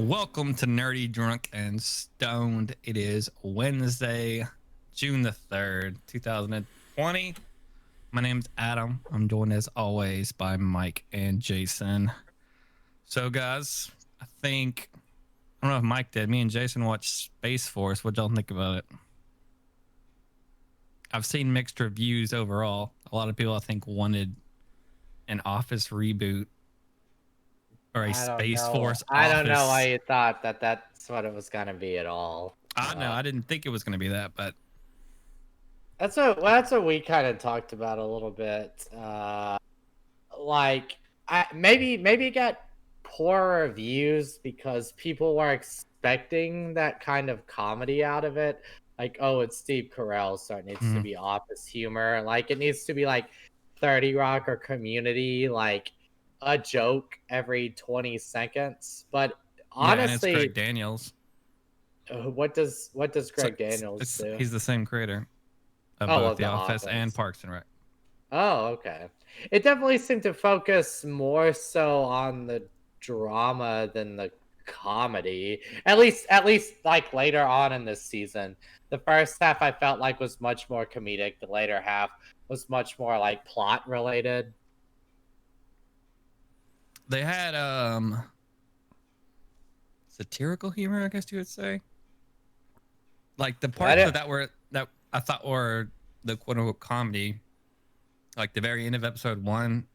Welcome to Nerdy, Drunk, and Stoned. It is Wednesday, June the 3rd, 2020. My name's Adam. I'm joined as always by Mike and Jason. So, guys, I don't know if Mike did. Me and Jason watched Spaceforce. What y'all think about it? I've seen mixed reviews overall. A lot of people, I think, wanted an Office reboot or a Space Force I don't know why Office. you thought that that's what it was gonna be at all. I know. I didn't think it was going to be that, but That's what we kind of talked about a little bit. Maybe it got poor reviews because people were expecting that kind of comedy out of it. Like, oh, it's Steve Carell, so it needs to be office humor. Like, it needs to be like 30 Rock or Community, like a joke every 20 seconds. But yeah, and it's honestly, Greg Daniels. what does Greg Daniels do? He's the same creator of Oh, both of The The Office and Office. Parks and Rec. Oh, okay. It definitely seemed to focus more so on the drama than the comedy. At least like later on in this season. The first half I felt like was much more comedic. The later half was much more like plot related. They had satirical humor, I guess you would say. Like the parts that I thought were the quote unquote comedy, like the very end of episode 1.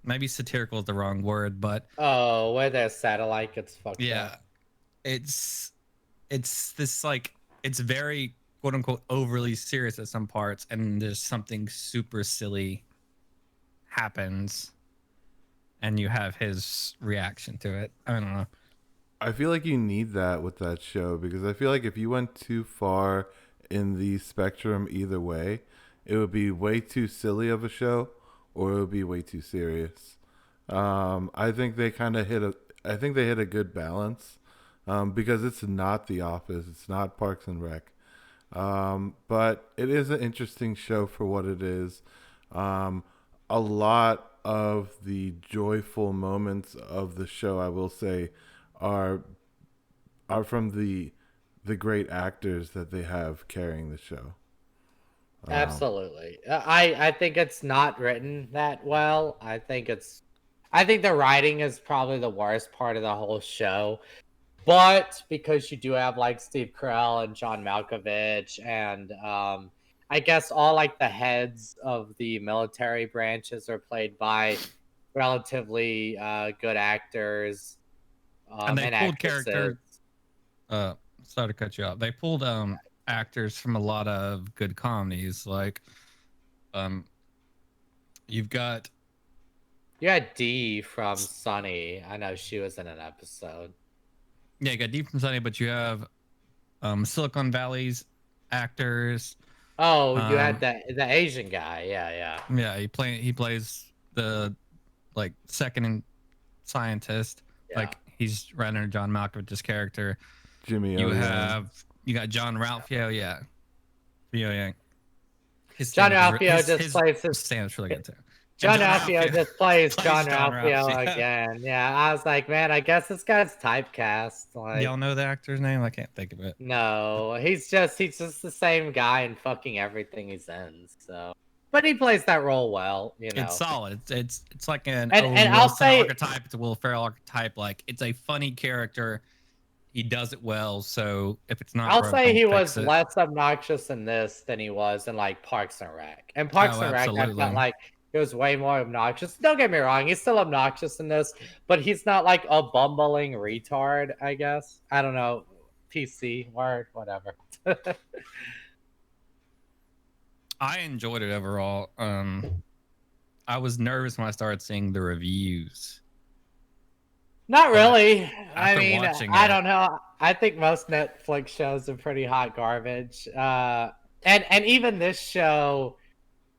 Maybe satirical is the wrong word, but Oh, where their satellite gets fucked yeah, up. it's this like it's very quote unquote overly serious at some parts, and there's something super silly happens, and you have his reaction to it. I don't know. I feel like you need that with that show because I feel like if you went too far in the spectrum either way, it would be way too silly of a show or it would be way too serious. I think they kind of I think they hit a good balance because it's not The Office, it's not Parks and Rec, but it is an interesting show for what it is. A lot of the joyful moments of the show, I will say, are from the great actors that they have carrying the show. Absolutely. I think it's not written that well. I think the writing is probably the worst part of the whole show. But because you do have like Steve Carell and John Malkovich and I guess all like the heads of the military branches are played by relatively good actors And they and pulled actresses. characters. Sorry to cut you off. They pulled actors from a lot of good comedies. Like, you've got You had Dee from Sunny. I know she was in an episode. you got Deep from Sunny, but you have Silicon Valley's actors. Oh, you had the Asian guy. Yeah. Yeah, he plays the like second in scientist. Yeah. Like he's right under John Malkovich's character. Jimmy You O Yang. you got John Ralphio, yeah. Yeah. John Ralphio just plays his stand-up's really good too. John Ralphio just plays John John Ralphio again. Yeah, I was like, man, I guess this guy's typecast. Like, y'all know the actor's name? I can't think of it. no, he's just the same guy in fucking everything he's in. So, but he plays that role well. You know, It's solid. It's like an and I'll say archetype. It's a Will Ferrell archetype. Like it's a funny character. He does it well. So if it's not, I'll say he was less obnoxious in this than he was in like Parks and Rec. And Parks and Rec, I felt like it was way more obnoxious. Don't get me wrong, he's still obnoxious in this, but he's not like a bumbling retard, I guess. I don't know. PC word, whatever. I enjoyed it overall. I was nervous when I started seeing the reviews. Not really. I mean, I don't know. I think most Netflix shows are pretty hot garbage. And even this show,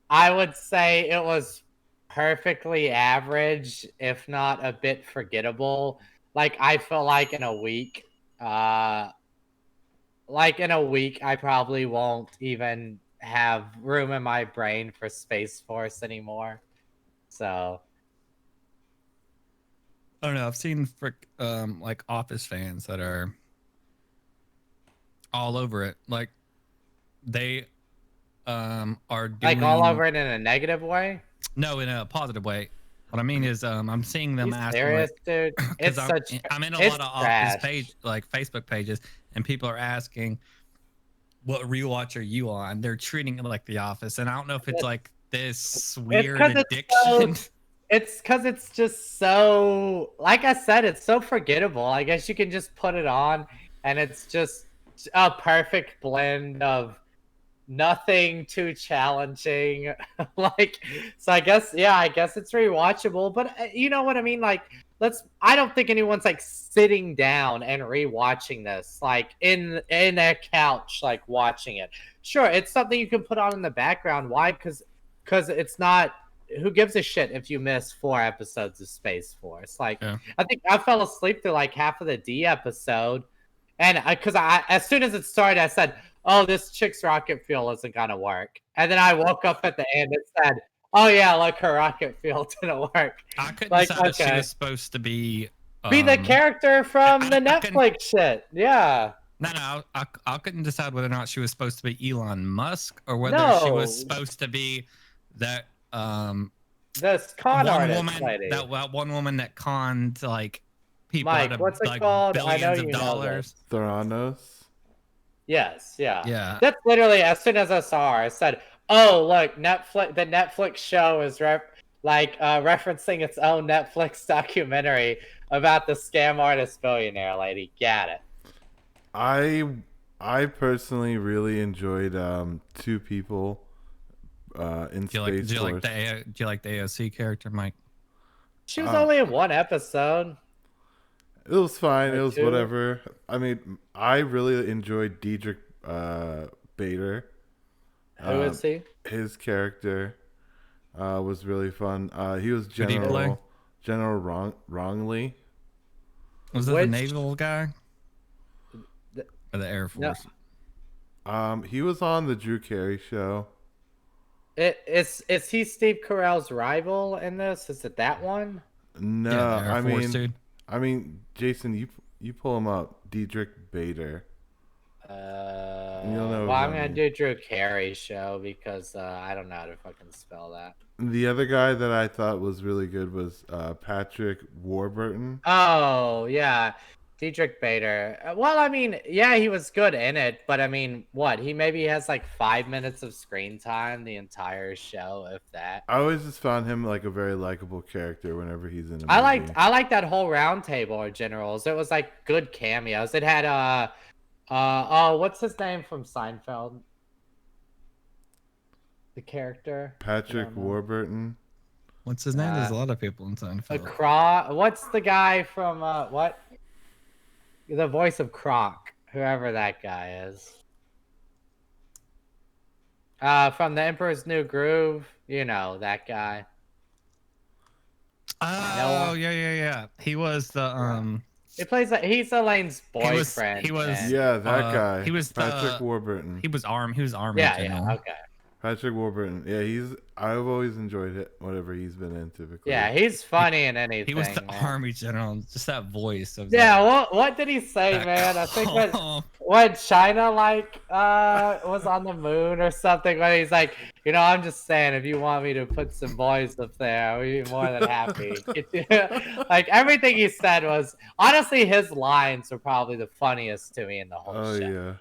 I would say it was perfectly average, if not a bit forgettable. Like I feel like in a week, I probably won't even have room in my brain for Spaceforce anymore. So I don't know. I've seen like Office fans that are all over it. Like they are doing Like all over it in a negative way. no in a positive way. What I mean is I'm seeing them You asking serious, like dude? because It's such. I'm in a It's lot of Office trash. page like Facebook pages and people are asking what rewatch are you on? They're treating it like The Office, and I don't know if it's like this It's weird because addiction. it's because it's just so. Like I said, it's so forgettable. I guess you can just put it on, and it's just a perfect blend of nothing too challenging. Like, so I guess it's rewatchable. But you know what I mean? Like, I don't think anyone's like sitting down and rewatching this like in a couch like watching it. Sure, it's something you can put on in the background. Why? Because it's not. Who gives a shit if you miss 4 episodes of Space Force? Like, Yeah. I think I fell asleep through like half of the D episode, and because as soon as it started, I said, "Oh, this chick's rocket fuel isn't gonna work," and then I woke up at the end and said, "Oh yeah, like her rocket fuel didn't work." I couldn't Like, decide if she okay, was supposed to be be the character from the I couldn't Netflix shit. Yeah. no, I couldn't decide whether or not she was supposed to be Elon Musk or whether she was No, supposed to be that this con one artist woman lady. that one woman that conned like people out Mike, of what's it like called? I know billions of you know dollars. this. Theranos. Yes, yeah. Yeah. That's literally as soon as I saw her, I said, "Oh, look, Netflix. The Netflix show is referencing its own Netflix documentary about the scam artist billionaire lady." Get it? I personally really enjoyed two people in Do you like Space Force. do you like the AOC character, Mike? She was only in 1 episode. It was fine. Or It was 2. whatever. I mean, I really enjoyed Diedrich Bader. Who is he? His character was really fun. He was Who did he play? General Wrongley. Was it the Which- naval guy or the Air No. Force? He was on the Drew Carey show. Is he Steve Carell's rival in this? Is it that one? No, Yeah, the Air Force dude. I mean, Jason, you pull him up. Diedrich Bader. You'll know Well, who I'm I gonna mean. do Drew Carey show because I don't know how to fucking spell that. The other guy that I thought was really good was Patrick Warburton. Oh yeah, Diedrich Bader. Well, I mean, yeah, he was good in it, but I mean, what? He maybe has like 5 minutes of screen time the entire show, if that. I always just found him like a very likable character whenever he's in a movie. I liked that whole round table of generals. It was like good cameos. It had oh, what's his name from Seinfeld? The character Patrick Warburton. What's his name? There's a lot of people in Seinfeld. What's the guy from what? The voice of Croc, whoever that guy is. From The Emperor's New Groove, you know that guy. Oh, yeah. He was the He's Elaine's boyfriend. He was Yeah, that guy. He was Patrick Warburton. He was army Yeah, general. okay. Patrick Warburton. Yeah, I've always enjoyed it, whatever he's been in typically. Yeah, he's funny in anything. He was the man. army general. Just that voice. Of Yeah, what did he say, man? I think when China was on the moon or something, when he's like, I'm just saying, if you want me to put some boys up there, we'd be more than happy. Like everything he said was honestly, his lines were probably the funniest to me in the whole show.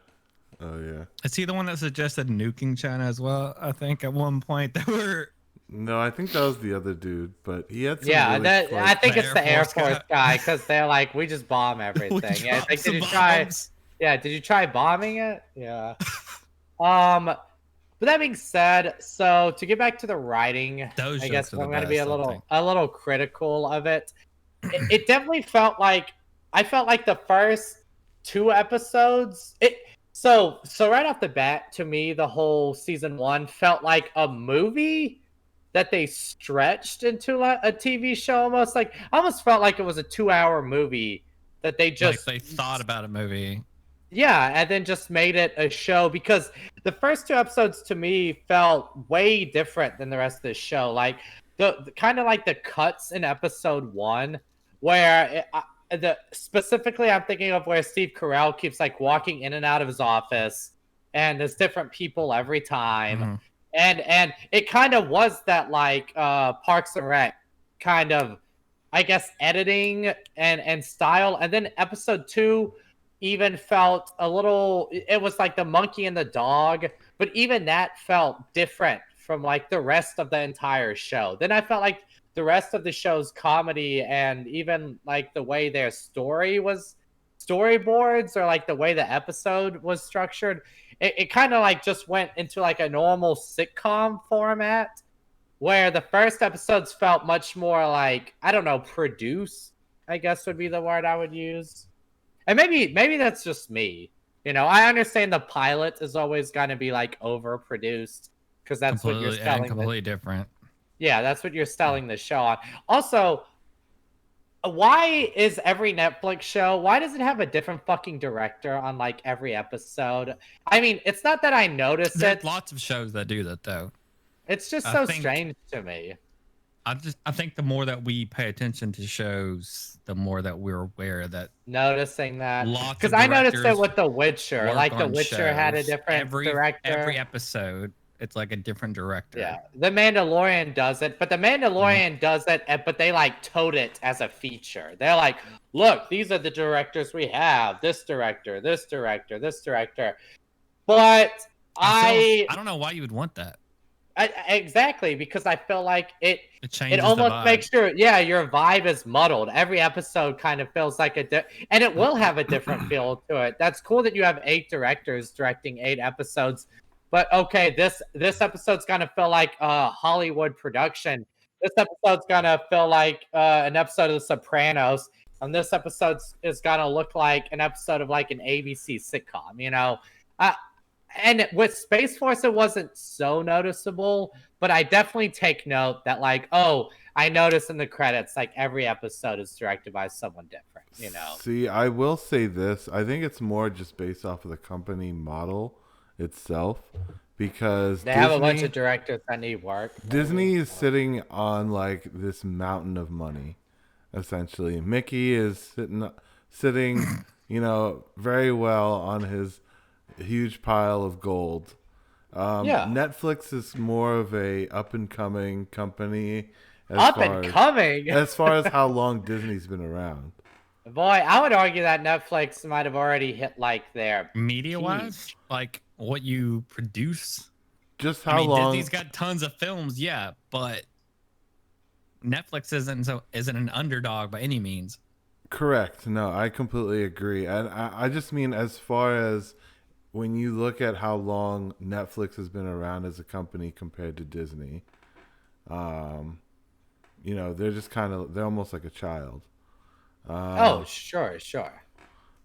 Oh yeah. Is he the one that suggested nuking China as well? I think at one point they were. No, I think that was the other dude, but he had some I think it's the Air Force guy because they're like, we just bomb everything. Yeah, like, did you try? Yeah, did you try bombing it? Yeah. But that being said, so to get back to the writing, I guess I'm going to be a little critical of it. It definitely felt like the first 2 episodes. So right off the bat, to me, the whole season 1 felt like a movie that they stretched into a TV show almost. Like I almost felt like it was a 2-hour movie that they just they thought about a movie. Yeah, and then just made it a show because the first 2 episodes to me felt way different than the rest of the show. Like the kind of like the cuts in episode 1 where specifically I'm thinking of where Steve Carell keeps like walking in and out of his office, and there's different people every time, Mm-hmm. and it kind of was that like Parks and Rec kind of, I guess, editing and style. And then episode 2 even felt a little, it was like the monkey and the dog, but even that felt different from like the rest of the entire show. Then I felt like the rest of the show's comedy and even like the way their story was storyboards, or like the way the episode was structured, it kind of like just went into like a normal sitcom format, where the first episodes felt much more like, I don't know, produced, I guess would be the word I would use. And maybe that's just me. You know, I understand the pilot is always going to be like overproduced because that's what you're selling. Completely different. Yeah, that's what you're selling the show on. Also, why is every Netflix show, why does it have a different fucking director on like every episode? I mean, it's not that I notice There's it. lots of shows that do that though. It's just I so think- strange to me. I think the more that we pay attention to shows, the more that we're aware that Noticing that, lots because of I noticed it directors with The Witcher. work Like The on Witcher had a shows. different director. Every episode, it's like a different director. Yeah, The Mandalorian does it, but The Mandalorian does it, but they like tote it as a feature. They're like, look, these are the directors we have. This director, this director, this director. But I don't know why you would want that. exactly, because I feel like It changes it the almost vibe. makes your vibe is muddled. Every episode kind of feels like and it will have a different feel to it. That's cool that you have 8 directors directing 8 episodes, but okay, this episode's gonna feel like a Hollywood production. This episode's gonna feel like an episode of The Sopranos, and this episode is gonna look like an episode of like an ABC sitcom. You know, and with Space Force, it wasn't so noticeable, but I definitely take note that, like, oh, I notice in the credits, like, every episode is directed by someone different, you know? See, I will say this. I think it's more just based off of the company model itself, because They have a bunch of directors that need work. Disney is sitting on, like, this mountain of money, essentially. Mickey is sitting, you know, very well on his huge pile of gold. Netflix is more of a up and coming company. As far as how long Disney's been around. Boy, I would argue that Netflix might have already hit like their Media wise, like what you produce. Just how long? Disney's got tons of films, yeah, but Netflix isn't an underdog by any means. Correct. No, I completely agree. And I just mean, as far as when you look at how long Netflix has been around as a company compared to Disney, you know, they're just they're almost like a child. Oh, sure.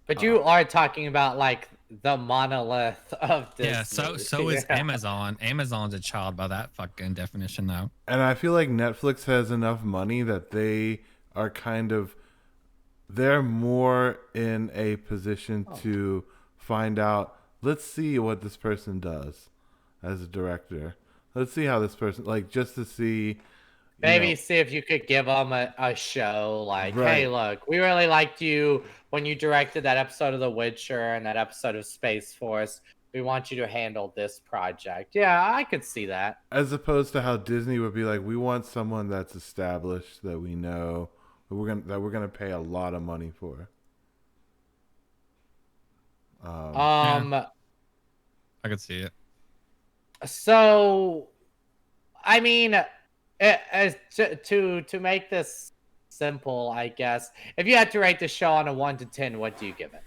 But you are talking about like the monolith of Disney. Yeah, so is Amazon. Amazon's a child by that fucking definition, though. And I feel like Netflix has enough money that they are they're more in a position to find out, let's see what this person does as a director. Let's see how this person, like, just to see. Maybe see if you could give them a show like, Right. Hey, look, we really liked you when you directed that episode of The Witcher and that episode of Space Force. We want you to handle this project. Yeah, I could see that. As opposed to how Disney would be like, we want someone that's established, that we know, that we're gonna pay a lot of money for. I could see it. So, I mean, to make this simple, I guess, if you had to rate the show on a 1 to 10, what do you give it?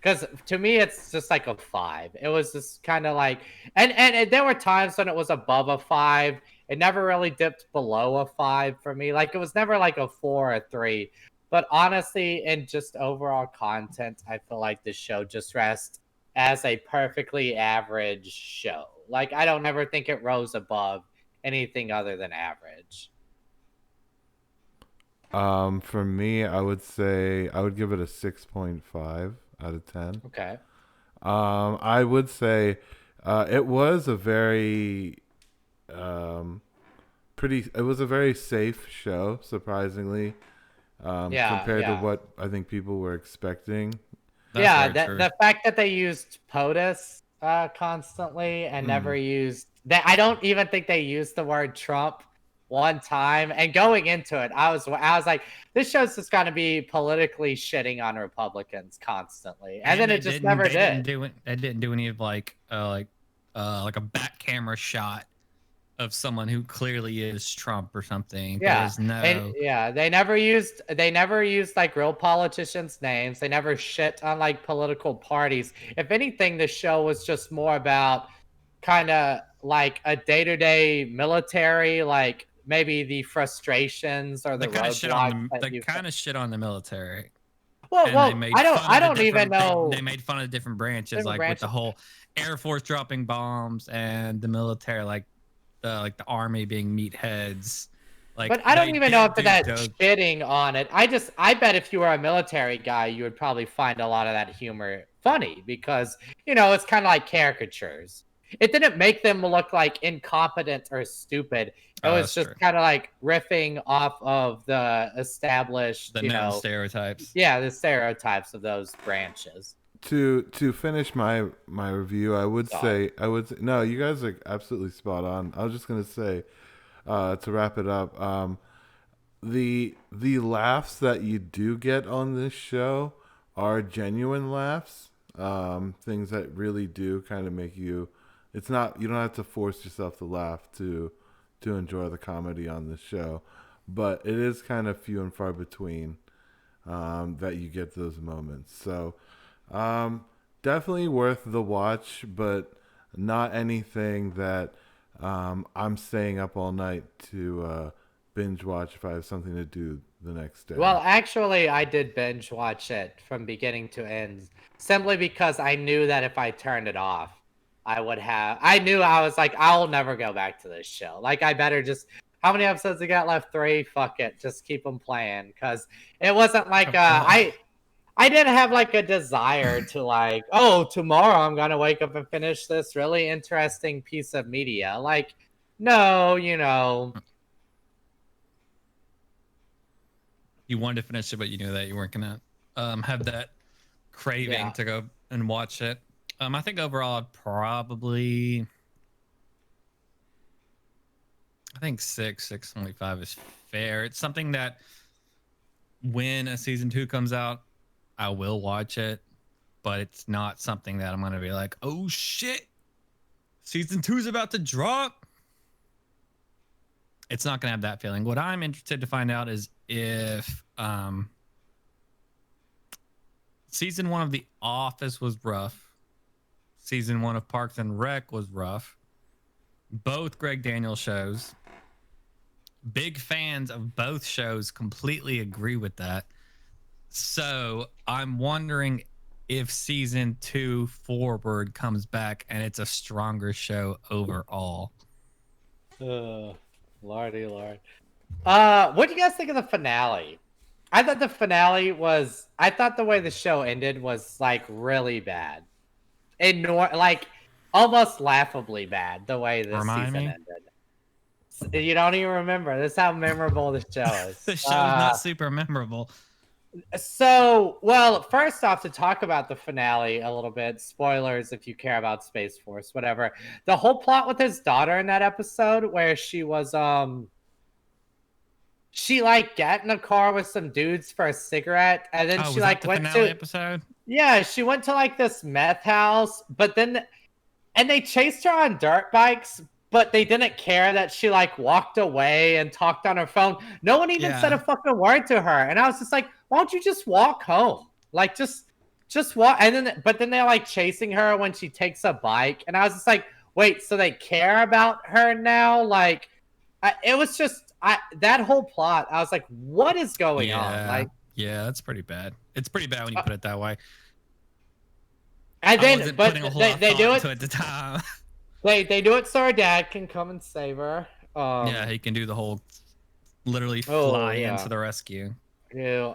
Because to me, it's just like a 5. It was just kind of like, and there were times when it was above a 5. It never really dipped below a 5 for me. Like, it was never like a 4 or a 3. But honestly, in just overall content, I feel like this show just rests as a perfectly average show. Like, I don't ever think it rose above anything other than average. For me, I would say I would give it a 6.5 out of 10. Okay. I would say it was a very it was a very safe show, surprisingly. compared to yeah. what I think people were expecting. That's very true. The fact that they used POTUS constantly and never used that, I don't even think they used the word Trump one time. And going into it, I was like, this show's just gonna be politically shitting on Republicans constantly, and then they it just never they did. They didn't do any of like a back camera shot of someone who clearly is Trump or something. Yeah, There's no. and yeah, they never used like real politicians' names. They never shit on like political parties. If anything, the show was just more about kind of like a day-to-day military, like maybe the frustrations or the roadblocks that They you. kind of shit on the military. Well, And they well, made I fun of the don't even different know. they made fun of different branches, Different like with the branches. whole Air Force dropping bombs and the military, like the Army being meatheads. Like, But I don't they even know did if do that jokes. shitting on it. I bet if you were a military guy, you would probably find a lot of that humor funny because, it's kind of like caricatures. It didn't make them look like incompetent or stupid. It was That's just true. kind of like riffing off of the established, The known stereotypes. yeah, the stereotypes of those branches. To finish my review, I would Sorry. say no, you guys are absolutely spot on. I was just gonna say to wrap it up, the laughs that you do get on this show are genuine laughs, things that really do kind of make you. It's not, you don't have to force yourself to laugh to enjoy the comedy on this show, but it is kind of few and far between that you get those moments. So definitely worth the watch, but not anything that I'm staying up all night to binge watch if I have something to do the next day. Well, actually, I did binge watch it from beginning to end simply because I knew that if I turned it off, I knew I was like, I'll never go back to this show. Like, I better just, how many episodes I got left? 3? Fuck it. Just keep them playing. Because it wasn't like, I didn't have like a desire to like, oh, tomorrow I'm going to wake up and finish this really interesting piece of media. Like, no, You wanted to finish it, but you knew that you weren't gonna have that craving to go and watch it. I think overall, I think 6.5 is fair. It's something that when a season 2 comes out, I will watch it, but it's not something that I'm gonna be like, oh shit, season 2 is about to drop. It's not gonna have that feeling. What I'm interested to find out is if season 1 of The Office was rough, season 1 of Parks and Rec was rough. Both Greg Daniels shows. Big fans of both shows completely agree with that. So I'm wondering if season 2 forward comes back and it's a stronger show overall. Lordy Lord. What do you guys think of the finale? I thought I thought the way the show ended was like really bad. Like almost laughably bad the way this season ended. You don't even remember. This is how memorable the show is. The show's not super memorable. So, well, first off, to talk about the finale a little bit, spoilers if you care about Spaceforce, whatever. The whole plot with his daughter in that episode where she was she like got in a car with some dudes for a cigarette, and then she like went to episode. Yeah, she went to like this meth house, but then and they chased her on dirt bikes, but they didn't care that she like walked away and talked on her phone. No one even said a fucking word to her, and I was just like, why don't you just walk home? Like just walk. And then but then they're like chasing her when she takes a bike, and I was just like, wait, so they care about her now? Like it was just that whole plot. I was like, what is going on? Like, yeah, that's pretty bad. It's pretty bad when you put it that way. And then, but they do it at the time. They do it so her dad can come and save her. Yeah, he can do the whole literally fly into the rescue. Yeah.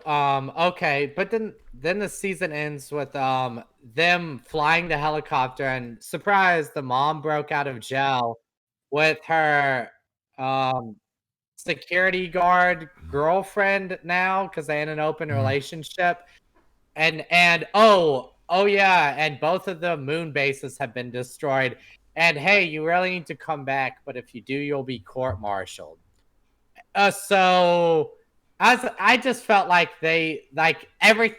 Okay, but then the season ends with them flying the helicopter, and surprise, the mom broke out of jail with her security guard girlfriend now because they in an open relationship. And oh yeah, and both of the moon bases have been destroyed. And hey, you really need to come back, but if you do, you'll be court-martialed. So as I just felt like every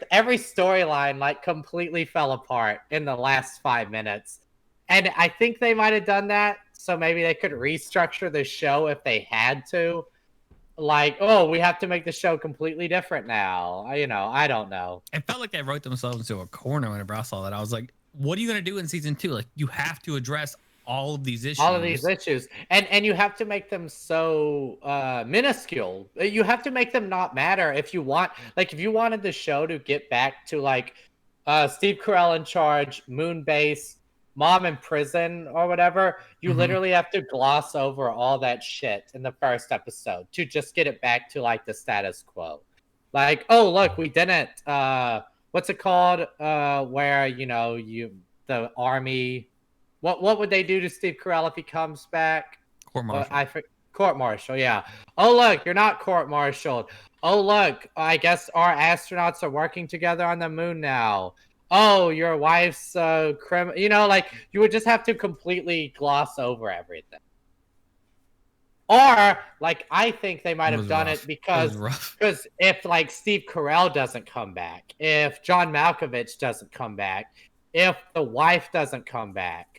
storyline like completely fell apart in the last 5 minutes. And I think they might have done that so maybe they could restructure the show if they had to. Like, oh, we have to make the show completely different now. I don't know. It felt like they wrote themselves into a corner whenever I saw that. I was like, what are you going to do in season 2? Like, you have to address all of these issues. All of these issues. And you have to make them so minuscule. You have to make them not matter if you want. Like, if you wanted the show to get back to, like, Steve Carell in charge, Moonbase, Mom in prison or whatever, you literally have to gloss over all that shit in the first episode to just get it back to, like, the status quo. Like, oh, look, we didn't. What's it called? Where, the army... What would they do to Steve Carell if he comes back? Court-martial. Court-martial, yeah. Oh, look, you're not court-martialed. Oh, look, I guess our astronauts are working together on the moon now. Oh, your wife's criminal. Like, you would just have to completely gloss over everything. Or, like, I think they might have done it because if, like, Steve Carell doesn't come back, if John Malkovich doesn't come back, if the wife doesn't come back,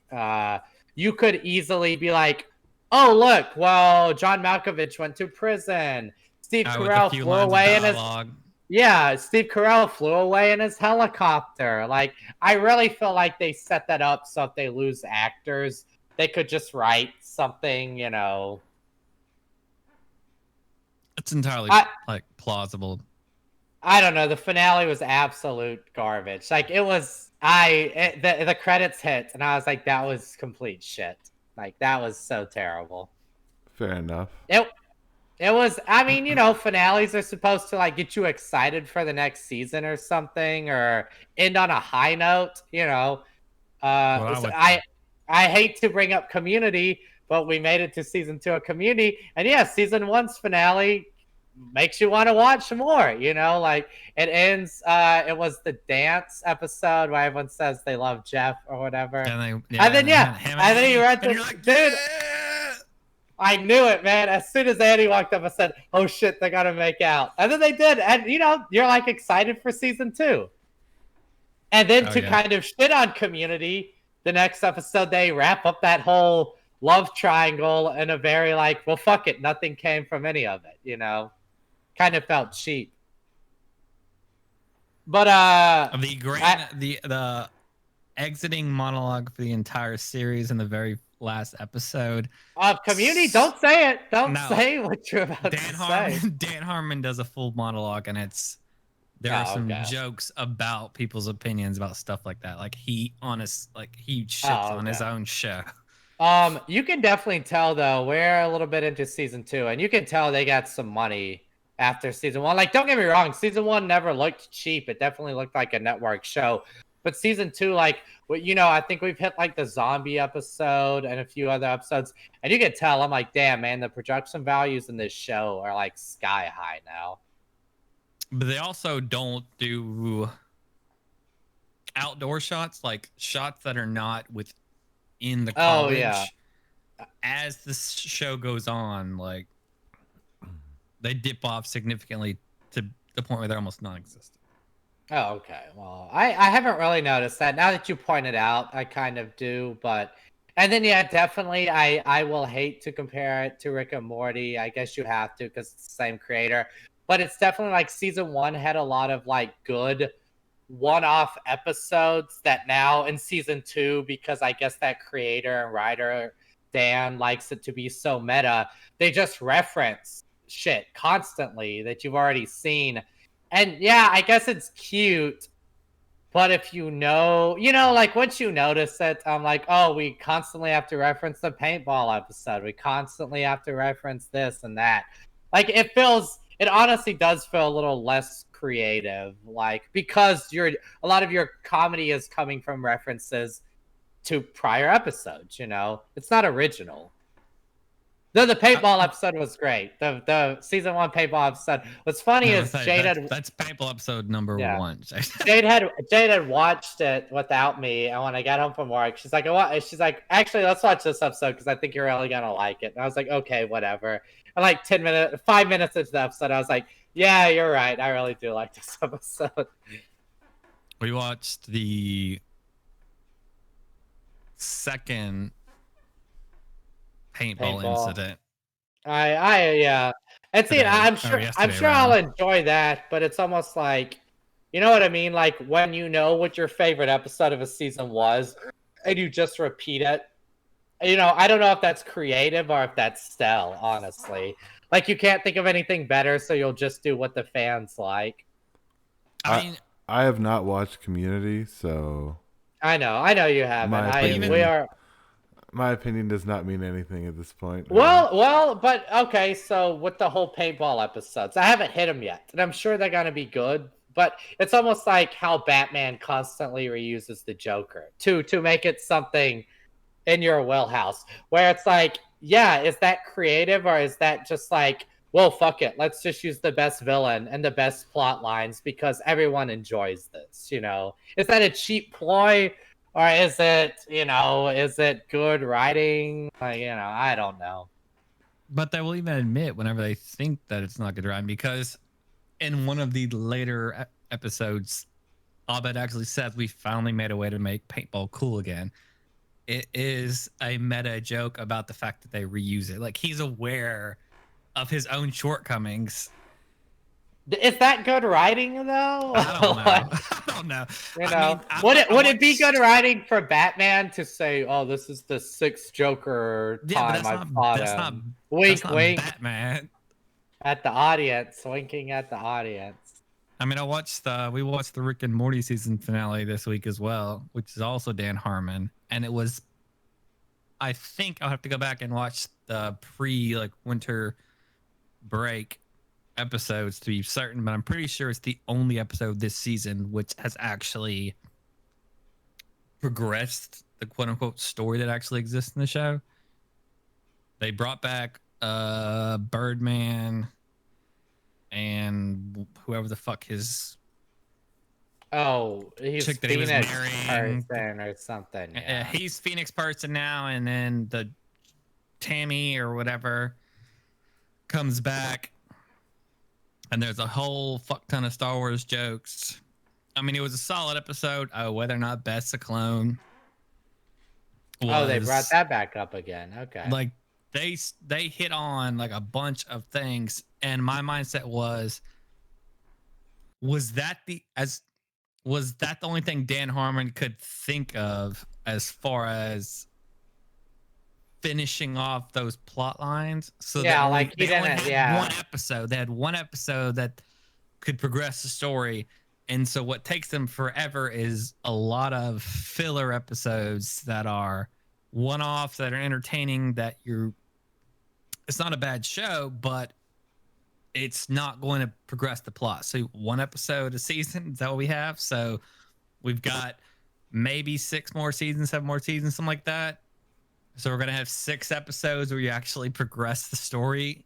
you could easily be like, oh, look, well, John Malkovich went to prison. Steve Carell flew away in his... Yeah, Steve Carell flew away in his helicopter. Like, I really feel like they set that up so if they lose actors, they could just write something, It's entirely, plausible. I don't know. The finale was absolute garbage. Like, it was... the credits hit, and I was like, that was complete shit. Like, that was so terrible. Fair enough. It was, I mean, finales are supposed to, like, get you excited for the next season or something, or end on a high note, I hate to bring up Community, but we made it to season 2 of Community, and yeah, season 1's finale makes you want to watch more, like it ends, it was the dance episode where everyone says they love Jeff or whatever. And then you read the dude. I knew it, man. As soon as Andy walked up, I said, oh shit, they gotta make out. And then they did. And you're like excited for season 2. And then kind of shit on Community, the next episode, they wrap up that whole love triangle in a very like, well, fuck it. Nothing came from any of it, Kind of felt cheap. But the exiting monologue for the entire series in the very last episode of Community. Don't say it. Don't say what you're about to say. Dan Harmon does a full monologue, and there are some jokes about people's opinions about stuff like that. Like he shits on his own show. You can definitely tell though. We're a little bit into season 2, and you can tell they got some money after season 1. Like, don't get me wrong, season 1 never looked cheap. It definitely looked like a network show. But season 2, like, I think we've hit like the zombie episode and a few other episodes, and you can tell. I'm like, damn, man, the production values in this show are like sky high now. But they also don't do outdoor shots, like shots that are not within the college. Oh yeah. As the show goes on, like, they dip off significantly to the point where they're almost non-existent. Oh, okay. Well, I haven't really noticed that. Now that you point it out, I kind of do. And then, yeah, definitely, I will hate to compare it to Rick and Morty. I guess you have to because it's the same creator. But it's definitely like season 1 had a lot of like good one-off episodes that now in season 2, because I guess that creator and writer, Dan, likes it to be so meta, they just reference shit constantly that you've already seen. And yeah, I guess it's cute, but if like once you notice it, I'm like, oh, we constantly have to reference the paintball episode. We constantly have to reference this and that. Like, it honestly does feel a little less creative, like, because a lot of your comedy is coming from references to prior episodes, It's not original. No, the paintball episode was great. The season 1 paintball episode. What's funny is that's paintball episode number 1. Jade had watched it without me, and when I got home from work, she's like, "What?" She's like, "Actually, let's watch this episode because I think you're really gonna like it." And I was like, "Okay, whatever." And like 5 minutes into the episode, I was like, "Yeah, you're right. I really do like this episode." We watched the second paintball incident. Yeah. And see, I'm sure I'll enjoy that, but it's almost like, you know what I mean? Like when you know what your favorite episode of a season was, and you just repeat it. You know, I don't know if that's creative or if that's style, honestly. Like you can't think of anything better, so you'll just do what the fans like. I mean, I have not watched Community, so I know you haven't. My opinion does not mean anything at this point. Well, but okay. So with the whole paintball episodes, I haven't hit them yet, and I'm sure they're gonna be good. But it's almost like how Batman constantly reuses the Joker to make it something in your wheelhouse, where it's like, yeah, is that creative or is that just like, well, fuck it, let's just use the best villain and the best plot lines because everyone enjoys this, you know? Is that a cheap ploy? Or is it, is it good writing? Like, I don't know. But they will even admit whenever they think that it's not good writing, because in one of the later episodes, Abed actually says we finally made a way to make paintball cool again. It is a meta joke about the fact that they reuse it. Like he's aware of his own shortcomings. Is that good writing though? I don't know. I don't know. Would it be good writing for Batman to say, "Oh, this is the 6th Joker time I fought him"? Wink, wink. Batman. At the audience, winking at the audience. I mean, we watched the Rick and Morty season finale this week as well, which is also Dan Harmon, and it was. I think I'll have to go back and watch the winter break episodes to be certain, but I'm pretty sure it's the only episode this season which has actually progressed the quote-unquote story that actually exists in the show. They brought back Birdman and whoever the fuck his he's chick that Phoenix he was marrying person or something. Yeah. He's Phoenix person now, and then the Tammy or whatever comes back. And there's a whole fuck ton of Star Wars jokes. I mean, it was a solid episode. Whether or not Beth's a clone. They brought that back up again. Okay. Like they hit on like a bunch of things, and my mindset was that the only thing Dan Harmon could think of as far as finishing off those plot lines? So yeah, they had one episode that could progress the story, and so what takes them forever is a lot of filler episodes that are one-off, that are entertaining, it's not a bad show, but it's not going to progress the plot. So one episode a season, is that what we have? So we've got maybe 6 more seasons, 7 more seasons, something like that. So we're going to have 6 episodes where you actually progress the story.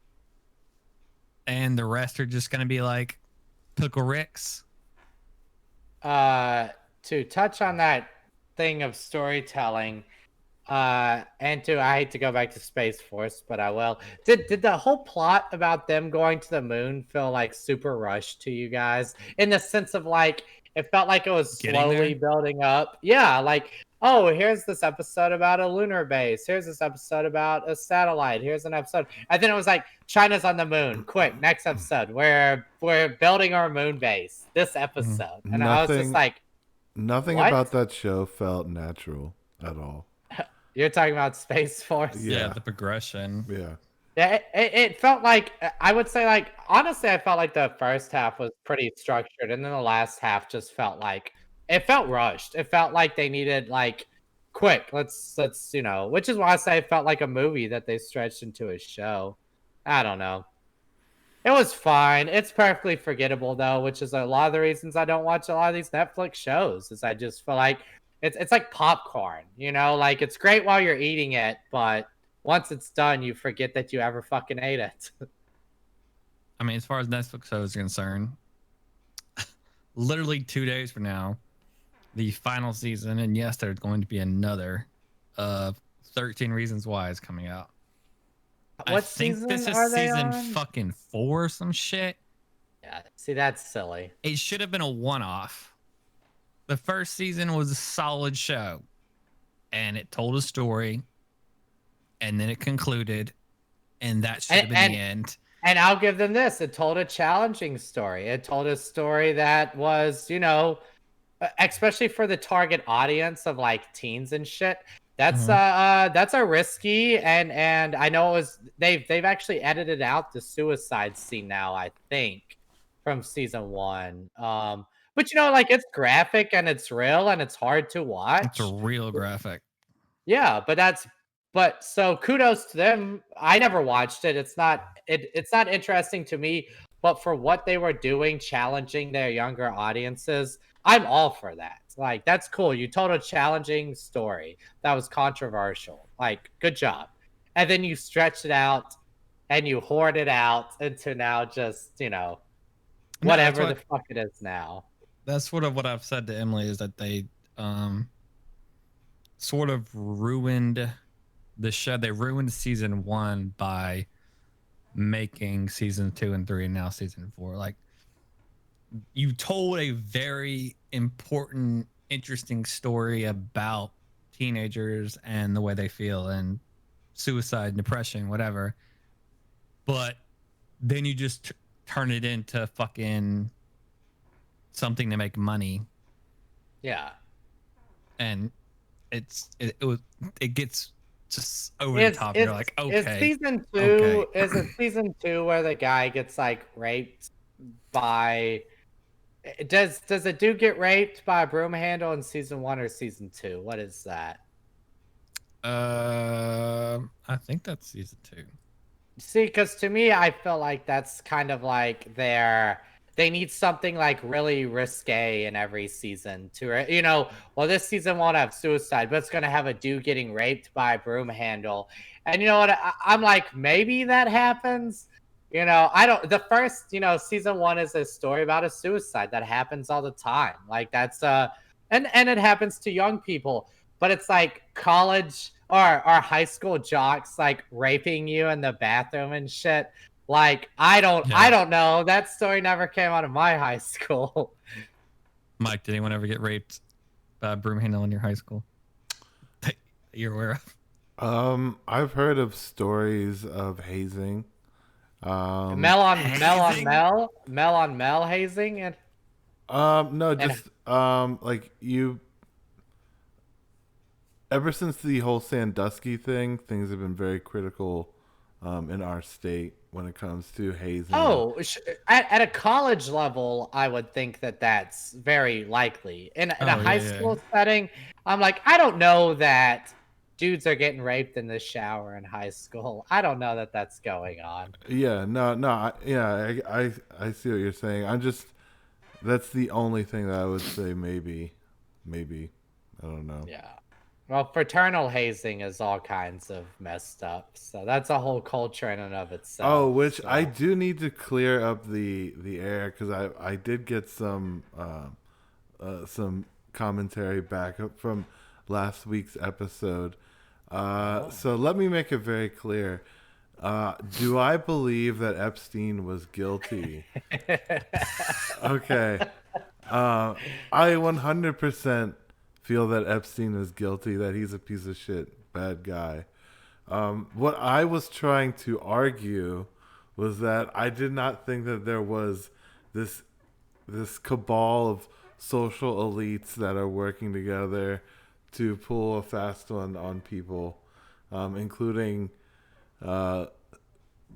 And the rest are just going to be like Pickle Ricks. To touch on that thing of storytelling, I hate to go back to Spaceforce, but I will. Did the whole plot about them going to the moon feel like super rushed to you guys? In the sense of like, it felt like it was slowly building up. Yeah, like, oh, here's this episode about a lunar base. Here's this episode about a satellite. Here's an episode. And then it was like, China's on the moon. Quick, next episode. We're building our moon base. This episode. And I was just like, nothing about that show felt natural at all. You're talking about Space Force? Yeah, the progression. Yeah. Yeah, it felt like, I would say, like, honestly, I felt like the first half was pretty structured, and then the last half just felt like, it felt rushed. It felt like they needed, like, quick, let's which is why I say it felt like a movie that they stretched into a show. I don't know. It was fine. It's perfectly forgettable, though, which is a lot of the reasons I don't watch a lot of these Netflix shows, is I just feel like it's like popcorn, like, it's great while you're eating it, but once it's done, you forget that you ever fucking ate it. I mean, as far as Netflix shows is concerned, literally 2 days from now, the final season, and yes, there's going to be another 13 Reasons Why is coming out. What I think season this is are they season on? fucking 4 or some shit. Yeah, see, that's silly. It should have been a one-off. The first season was a solid show, and it told a story, and then it concluded, and that should have been the end. And I'll give them this. It told a challenging story. It told a story that was, you know, especially for the target audience of like teens and shit. That's a risky and I know it was they've actually edited out the suicide scene now, I think, from season 1. But you know, like it's graphic and it's real and it's hard to watch. It's a real graphic. Yeah, but so kudos to them. I never watched it. It's not interesting to me, but for what they were doing, challenging their younger audiences, I'm all for that. Like that's cool. You told a challenging story that was controversial. Like good job. And then you stretched it out and you hoard it out into now just, you know, whatever the fuck it is now. That's sort of what I've said to Emily is that they sort of ruined the show. They ruined season 1 by making season 2 and 3 and now season 4. Like you told a very important, interesting story about teenagers and the way they feel and suicide, depression, whatever. But then you just turn it into fucking something to make money. Yeah. And it gets just over the top. You're like, okay. Is season 2 is it season 2 where the guy gets like raped by does a dude get raped by a broom handle in season 1 or season 2? What is that? I think that's season 2. See, because to me, I feel like that's kind of like they need something like really risque in every season to, you know, well, this season won't have suicide, but it's going to have a dude getting raped by a broom handle. And you know what? I'm like, maybe that happens. You know, the first, you know, season 1 is a story about a suicide that happens all the time. Like that's, and it happens to young people, but it's like college or high school jocks like raping you in the bathroom and shit. Like I don't know. That story never came out of my high school. Mike, did anyone ever get raped by a broom handle in your high school that you're aware of? I've heard of stories of hazing. Mel on mel hazing and no, just like you. Ever since the whole Sandusky thing, things have been very critical in our state when it comes to hazing. Oh, at a college level, I would think that that's very likely. In a high school setting, I'm like, I don't know that dudes are getting raped in the shower in high school. I don't know that that's going on. Yeah, I see what you're saying. That's the only thing that I would say maybe. I don't know. Yeah. Well, fraternal hazing is all kinds of messed up. So that's a whole culture in and of itself. Oh, which I do need to clear up the air because I did get some commentary back up from last week's episode. So let me make it very clear. Do I believe that Epstein was guilty? Okay. I 100% feel that Epstein is guilty, that he's a piece of shit, bad guy. What I was trying to argue was that I did not think that there was this cabal of social elites that are working together to pull a fast one on people, including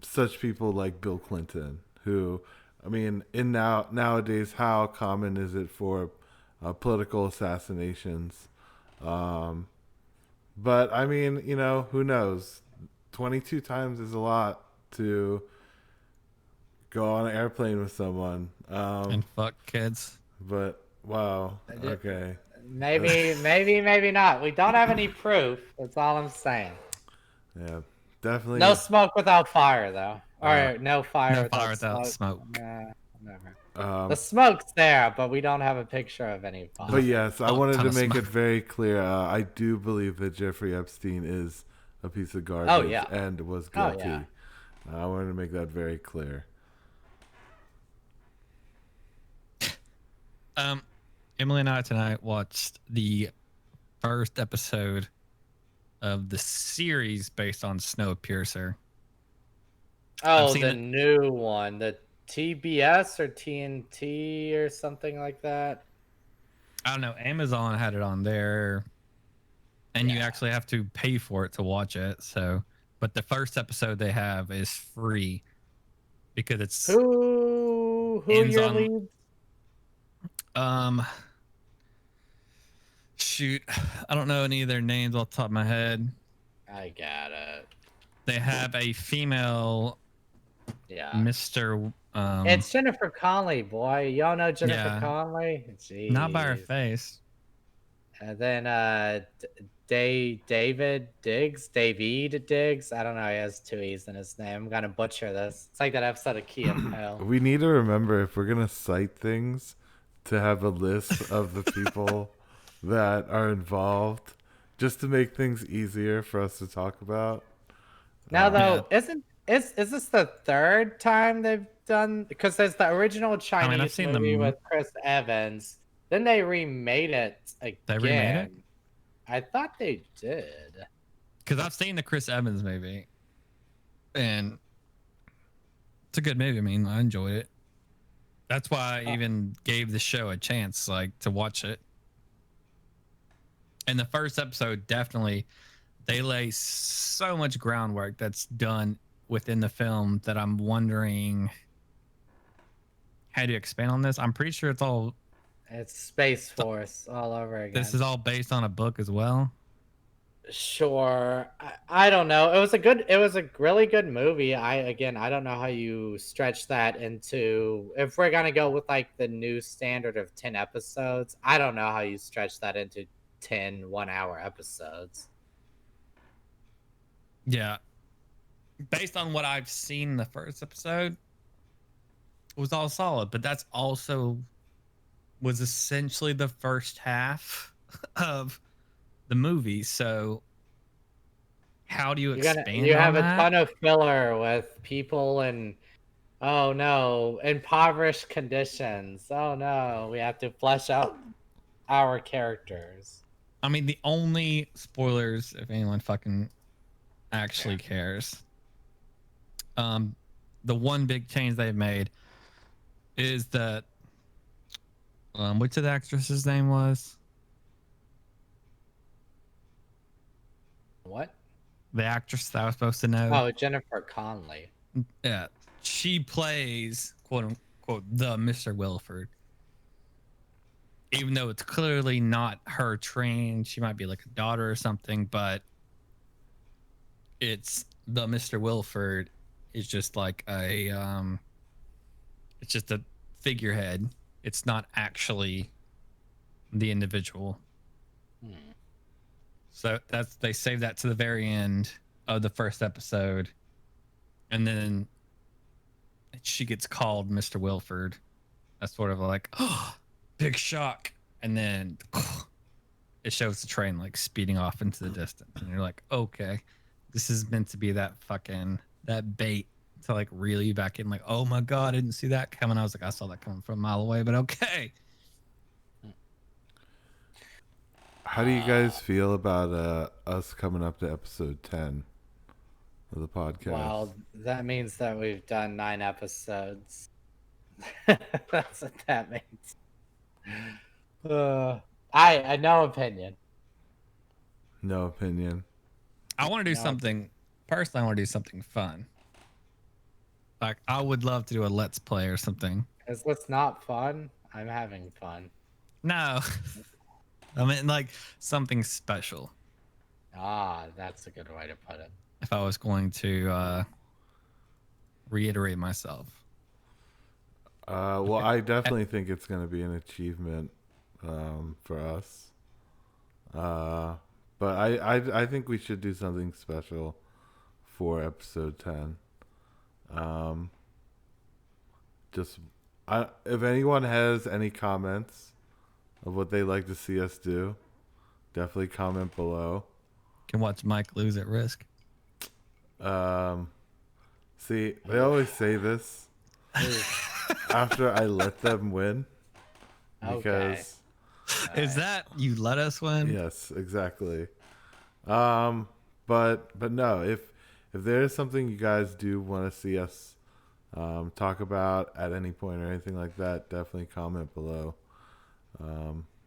such people like Bill Clinton, who, I mean, nowadays, how common is it for political assassinations? But I mean, you know, who knows? 22 times is a lot to go on an airplane with someone. And fuck kids. But wow, okay. Maybe not. We don't have any proof. That's all I'm saying. Yeah, definitely. No smoke without fire, though. Or no fire No without fire without smoke. smoke. Nah, never. The Um, smoke's there, but we don't have a picture of any fire. but yes, I Fuck wanted ton to of make it smoke. very clear. I do believe that Jeffrey Epstein is a piece of garbage Oh, yeah. and was Oh, guilty. yeah. I wanted to make that very clear. Emily and I tonight watched the first episode of the series based on Snowpiercer. I've Oh, seen the it. new one, the TBS or TNT or something like that. I don't know. Amazon had it on there, and you Yeah. actually have to pay for it to watch it. So, but the first episode they have is free because it's Who ends your on leads? um shoot, I don't know any of their names off the top of my head. I got it. They have a female Yeah. Mr. It's Jennifer Connelly, boy. Y'all know Jennifer Yeah. Connelly? Jeez. Not by her face. And then David Diggs. I don't know. He has two E's in his name. I'm gonna butcher this. It's like that episode of Key and Peele. We need to remember if we're gonna cite things to have a list of the people that are involved, just to make things easier for us to talk about. Now though, is this the third time they've done? Because there's the original Chinese I've seen movie them. with Chris Evans. Then they remade it again. They remade it? I thought they did. Because I've seen the Chris Evans movie, and it's a good movie. I mean, I enjoyed it. That's why I even gave the show a chance, like, to watch it. And the first episode, definitely, they lay so much groundwork that's done within the film that I'm wondering how do you expand on this. I'm pretty sure it's all. It's Space Force all over again. This is all based on a book as well. Sure. I don't know. It was a really good movie. I don't know how you stretch that into, if we're gonna go with like the new standard of 10 episodes, I don't know how you stretch that into 10 1-hour episodes. Yeah. Based on what I've seen in the first episode, it was all solid, but that's also was essentially the first half of the movie. So how do you expand You on have a that? ton of filler with people in, oh no, impoverished conditions. Oh no, we have to flesh out our characters. I mean, the only spoilers, if anyone fucking actually cares, the one big change they've made is that which of the actress's name was? What? The actress that I was supposed to know. Oh, Jennifer Connelly. Yeah, she plays quote unquote the Mr. Wilford. Even though it's clearly not her trained, she might be like a daughter or something, but it's the Mr. Wilford is just like a it's just a figurehead. It's not actually the individual. So they save that to the very end of the first episode, and then she gets called Mr. Wilford. That's sort of like, oh, big shock, and then it shows the train like speeding off into the distance, and you're like, okay, this is meant to be that bait to like reel you back in. Like, oh my god, I didn't see that coming. I was like, I saw that coming from a mile away, but okay. How do you guys feel about us coming up to episode 10 of the podcast? Well, that means that we've done 9 episodes. That's what that means. I no opinion. No opinion. I want to do No. something. Personally, I want to do something fun. Like, I would love to do a let's play or something. Is this not fun? I'm having fun. No. I mean, like, something special. Ah, that's a good way to put it. If I was going to reiterate myself. Well, I definitely think it's going to be an achievement for us. But I think we should do something special for episode 10. If anyone has any comments of what they'd like to see us do, definitely comment below. Can watch Mike lose at Risk. See, they always say this after I let them win. Because Is that you let us win? yes, exactly. But no, if there is something you guys do want to see us talk about at any point or anything like that, definitely comment below.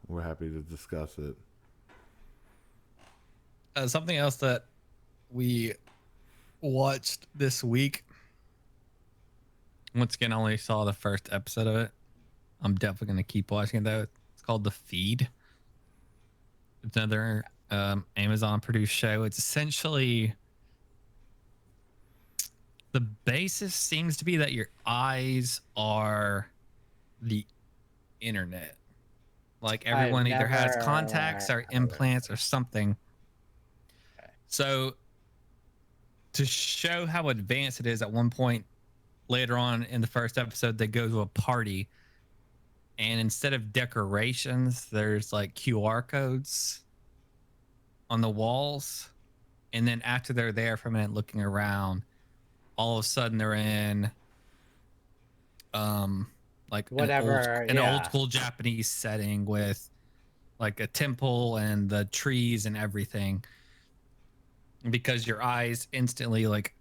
We're happy to discuss it. Something else that we watched this week. Once again, I only saw the first episode of it. I'm definitely going to keep watching it, though. It's called The Feed. It's another Amazon produced show. It's essentially, the basis seems to be that your eyes are the internet. Like everyone either has contacts or implants or something. So to show how advanced it is, at one point later on in the first episode, they go to a party, and instead of decorations, there's like QR codes on the walls. And then after they're there for a minute looking around, all of a sudden they're in like an old school Japanese setting with like a temple and the trees and everything, because your eyes instantly like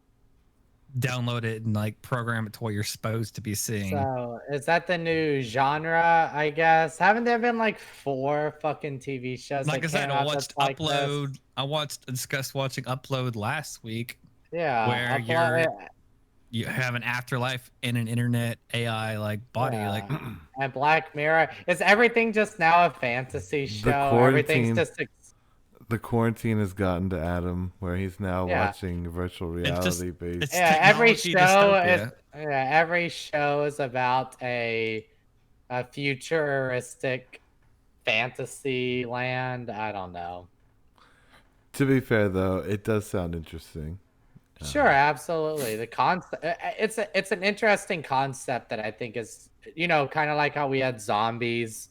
download it and like program it to what you're supposed to be seeing. So is that the new genre, I guess? Haven't there been like 4 fucking TV shows? Like I said, I watched Upload. I discussed watching Upload last week. Yeah. Where you have an afterlife in an internet AI like body. Yeah. Like and Black Mirror. Is everything just now a fantasy show? Everything's just the quarantine has gotten to Adam, where he's now watching virtual reality based. Every show is about a futuristic fantasy land. I don't know. To be fair, though, it does sound interesting. Sure, absolutely. The concept, it's an interesting concept that I think is, kind of like how we had zombies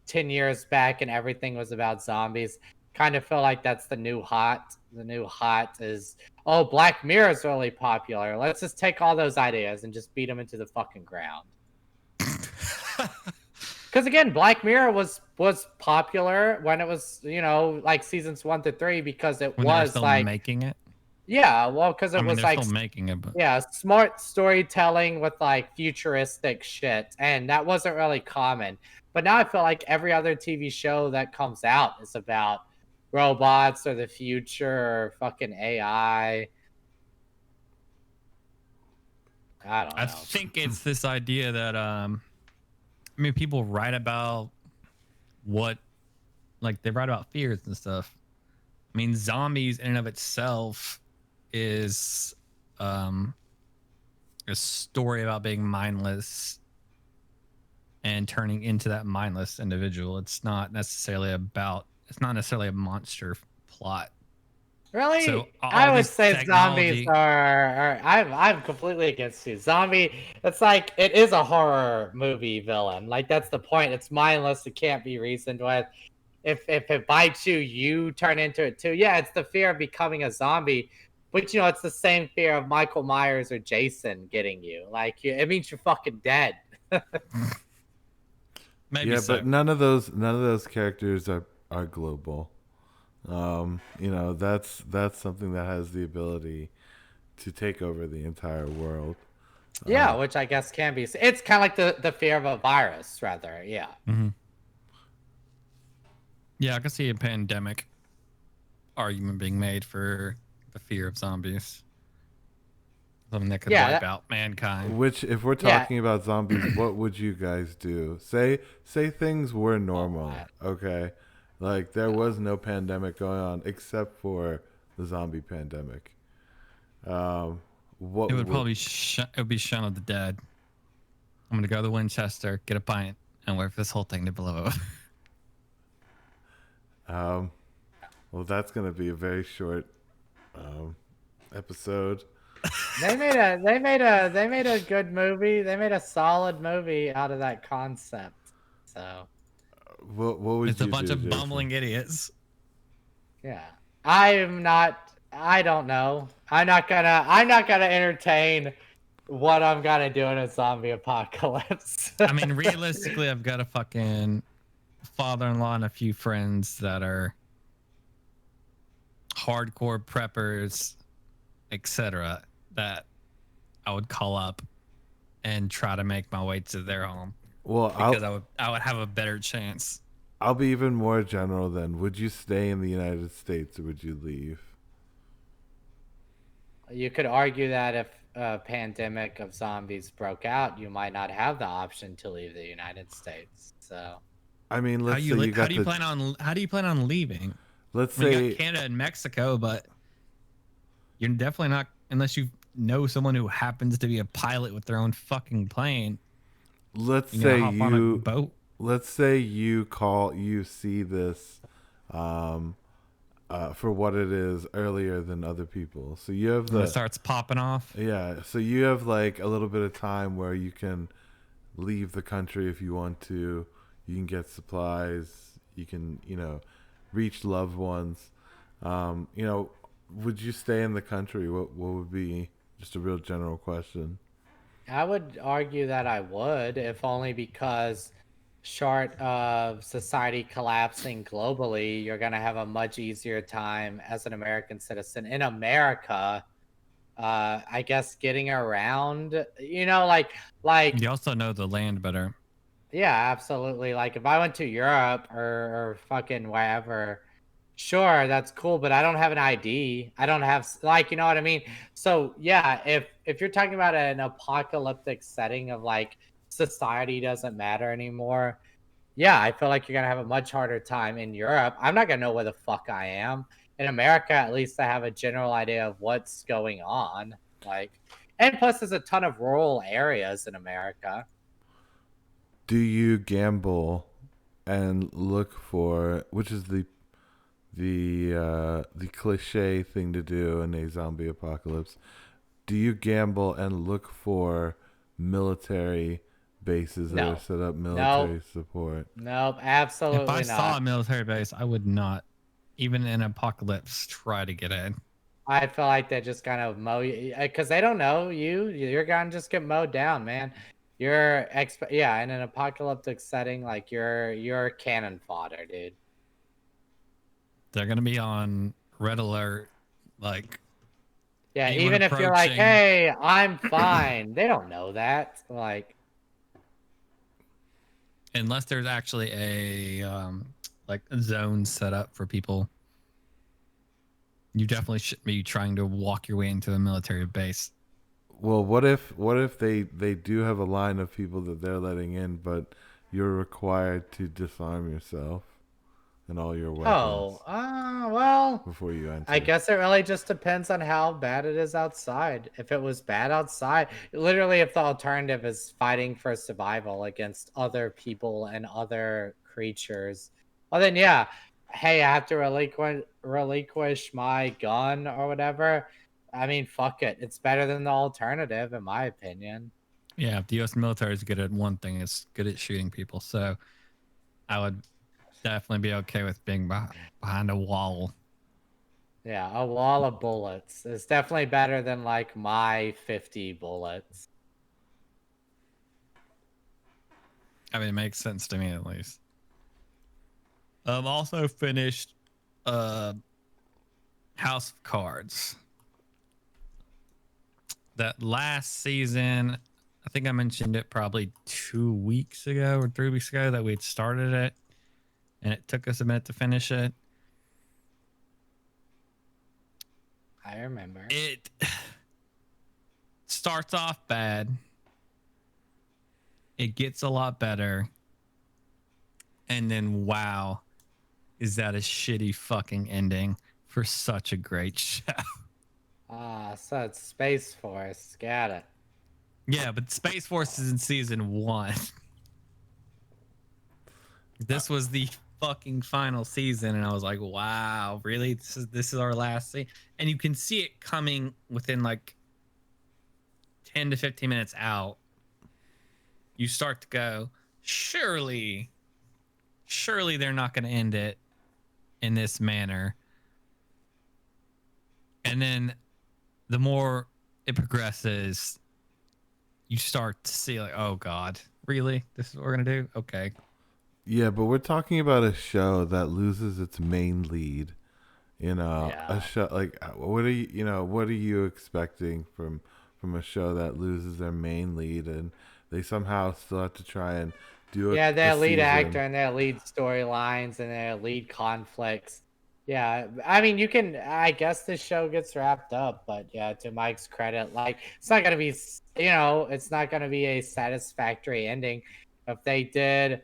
10 years back and everything was about zombies. Kind of feel like that's the new hot. The new hot is, oh, Black Mirror is really popular. Let's just take all those ideas and just beat them into the fucking ground. Because again, Black Mirror was popular when it was, like seasons 1 to 3, because it was like making it. Yeah, well, because it was like still making it, but smart storytelling with like futuristic shit, and that wasn't really common. But now I feel like every other TV show that comes out is about robots or the future or fucking AI. I don't know. I think it's this idea that people write about they write about fears and stuff. I mean, zombies in and of itself is a story about being mindless and turning into that mindless individual. It's not necessarily a monster plot. Really? So I would say zombies are I'm completely against you. Zombie, it's like, it is a horror movie villain. Like, that's the point. It's mindless. It can't be reasoned with. If it bites you, you turn into it too. Yeah, it's the fear of becoming a zombie. But, it's the same fear of Michael Myers or Jason getting you. Like, it means you're fucking dead. Maybe yeah, so. But none of those characters are global. That's something that has the ability to take over the entire world. Yeah, which I guess can be. It's kind of like the fear of a virus, rather. Yeah. Mm-hmm. Yeah, I can see a pandemic argument being made for the fear of zombies. Something that could wipe out mankind. Which, if we're talking about zombies, what would you guys do? Say things were normal, okay? Like, there was no pandemic going on except for the zombie pandemic. It would probably it would be Shaun of the Dead. I'm gonna go to Winchester, get a pint, and wait for this whole thing to blow up. Well, that's gonna be a very short episode. They made a good movie. They made a solid movie out of that concept. So What would It's you a bunch do, of Jason? bumbling idiots. yeah, I'm not. I don't know. I'm not gonna entertain what I'm gonna do in a zombie apocalypse. I mean, realistically, I've got a fucking father-in-law and a few friends that are hardcore preppers, etc., that I would call up and try to make my way to their home Well, because I would have a better chance. I'll be even more general then. Would you stay in the United States or would you leave? You could argue that if a pandemic of zombies broke out, you might not have the option to leave the United States. So I mean, let's say you How got do you plan on leaving? Let's I mean, you say got Canada and Mexico, but you're definitely not unless you know someone who happens to be a pilot with their own fucking plane. let's You say know, hop on a you boat. let's say you see this for what it is earlier than other people. So you have And it starts popping off. yeah, so you have like a little bit of time where you can leave the country if you want to. You can get supplies. You can, reach loved ones. Would you stay in the country? What would be just a real general question? I would argue that I would, if only because short of society collapsing globally, you're going to have a much easier time as an American citizen in America. I guess getting around, You also know the land better. yeah, absolutely. Like if I went to Europe or fucking wherever, sure, that's cool, but I don't have an ID. I don't have you know what I mean? So, yeah, if you're talking about an apocalyptic setting of like society doesn't matter anymore, yeah, I feel like you're going to have a much harder time in Europe. I'm not going to know where the fuck I am. In America, at least I have a general idea of what's going on. And plus there's a ton of rural areas in America. Do you gamble and look for, which is the cliche thing to do in a zombie apocalypse? Do you gamble and look for military bases that No. are set up, Nope. military support? Nope, If absolutely I saw a not. military base, I would not, even in apocalypse, try to get in. I feel like they just kind of mow you because they don't know you. You're gonna just get mowed down, man. Yeah, in an apocalyptic setting, like you're cannon fodder, dude. They're gonna be on red alert, like Yeah, anyone even if you're like, approaching. hey, I'm fine, they don't know that. Unless there's actually a zone set up for people, you definitely should be trying to walk your way into a military base. Well, what if they do have a line of people that they're letting in, but you're required to disarm yourself and all your weapons Well, before you enter? I guess it really just depends on how bad it is outside. If it was bad outside, literally, if the alternative is fighting for survival against other people and other creatures, well, then yeah, hey, I have to relinquish my gun or whatever. I mean, fuck it. It's better than the alternative, in my opinion. Yeah, if the U.S. military is good at one thing, it's good at shooting people. So I would definitely be okay with being behind a wall. Yeah, a wall of bullets is definitely better than like my 50 bullets. I mean, it makes sense to me at least. Also finished House of Cards. That last season, I think I mentioned it probably 2 weeks ago or 3 weeks ago that we'd started it, and it took us a minute to finish it. I remember. It starts off bad. It gets a lot better. And then, wow, is that a shitty fucking ending for such a great show? So it's Space Force. Got it. Yeah, but Spaceforce is in season 1. This was the fucking final season, and I was like, wow, really? This is our last scene, and you can see it coming within like 10 to 15 minutes out. You start to go, surely they're not going to end it in this manner. And then the more it progresses, you start to see like, oh god, really? This is what we're gonna do? Okay. Yeah, but we're talking about a show that loses its main lead. A Yeah. show like what are you expecting from a show that loses their main lead and they somehow still have to try and do Yeah, a their lead actor season? and their lead storylines and their lead conflicts. Yeah, I mean, I guess this show gets wrapped up, but yeah, to Mike's credit, like, it's not gonna be, it's not gonna be a satisfactory ending. If they did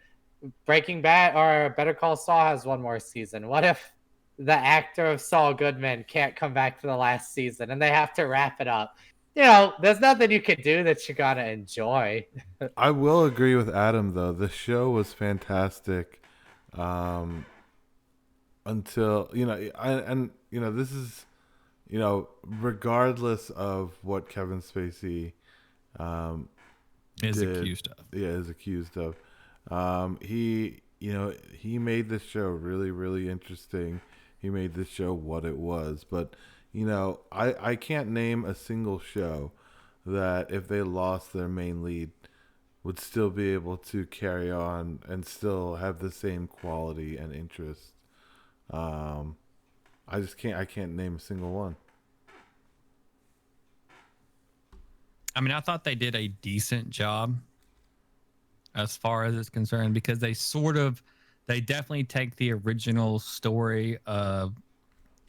Breaking Bad or Better Call Saul has one more season, what if the actor of Saul Goodman can't come back for the last season and they have to wrap it up? There's nothing you can do that you gotta enjoy. I will agree with Adam though. The show was fantastic um until this is regardless of what Kevin Spacey um Is did accused of. yeah is accused of. He made this show really, really interesting. He made this show what it was. But, I can't name a single show that if they lost their main lead would still be able to carry on and still have the same quality and interest. Um, I can't name a single one. I mean, I thought they did a decent job as far as it's concerned, because they definitely take the original story of,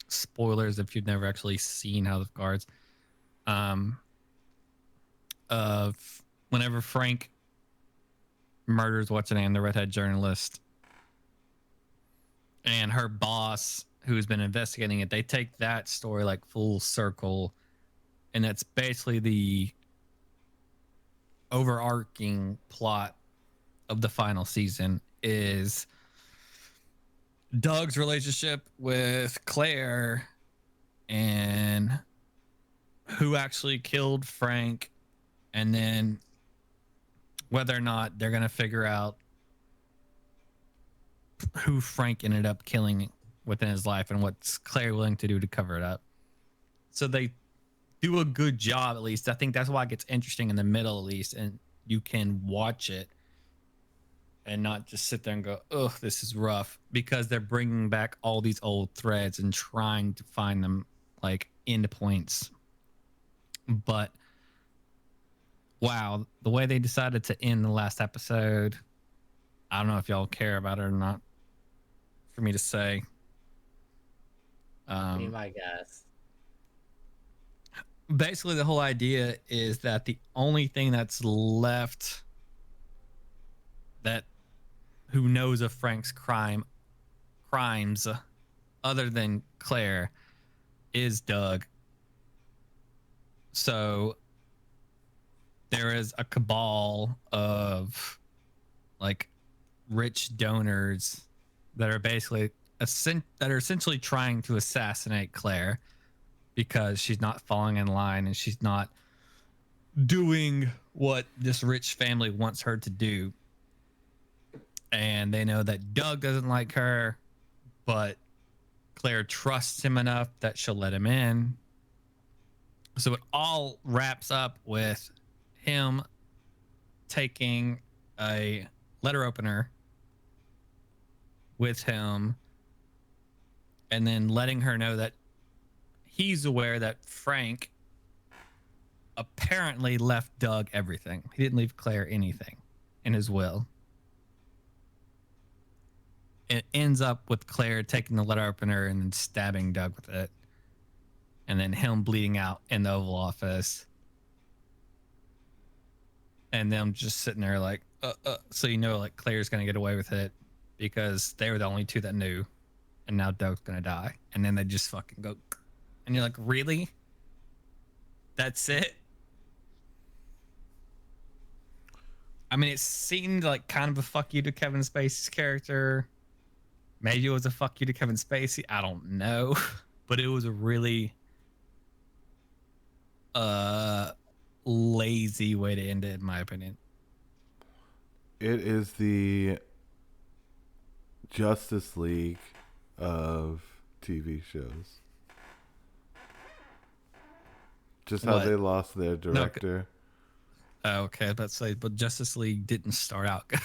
spoilers if you've never actually seen House of Cards, of whenever Frank murders what's her name, the redhead journalist, and her boss who's been investigating it. They take that story like full circle, and that's basically the overarching plot of the final season is Doug's relationship with Claire and who actually killed Frank, and then whether or not they're going to figure out who Frank ended up killing within his life and what's Claire willing to do to cover it up. So they do a good job, at least. I think that's why it gets interesting in the middle, at least, and you can watch it and not just sit there and go, "Ugh, this is rough," because they're bringing back all these old threads and trying to find them like end points. But wow, the way they decided to end the last episode, I don't know if y'all care about it or not, for me to say. Be my guess. Basically, the whole idea is that the only thing that's left that who knows of Frank's crimes other than Claire is Doug. So there is a cabal of like rich donors that are basically essentially trying to assassinate Claire because she's not falling in line and she's not doing what this rich family wants her to do. And they know that Doug doesn't like her, but Claire trusts him enough that she'll let him in. So it all wraps up with him taking a letter opener with him and then letting her know that he's aware that Frank apparently left Doug everything. He didn't leave Claire anything in his will. It ends up with Claire taking the letter opener and then stabbing Doug with it. And then him bleeding out in the Oval Office. And them just sitting there like, so like Claire's going to get away with it because they were the only two that knew. And now Doug's going to die. And then they just fucking go. And you're like, really? That's it? I mean, it seemed like kind of a fuck you to Kevin Spacey's character. Maybe it was a fuck you to Kevin Spacey. I don't know, but it was a really lazy way to end it, in my opinion. It is the Justice League of TV shows. Just how What? they lost their director. Okay, let's say, but Justice League didn't start out good.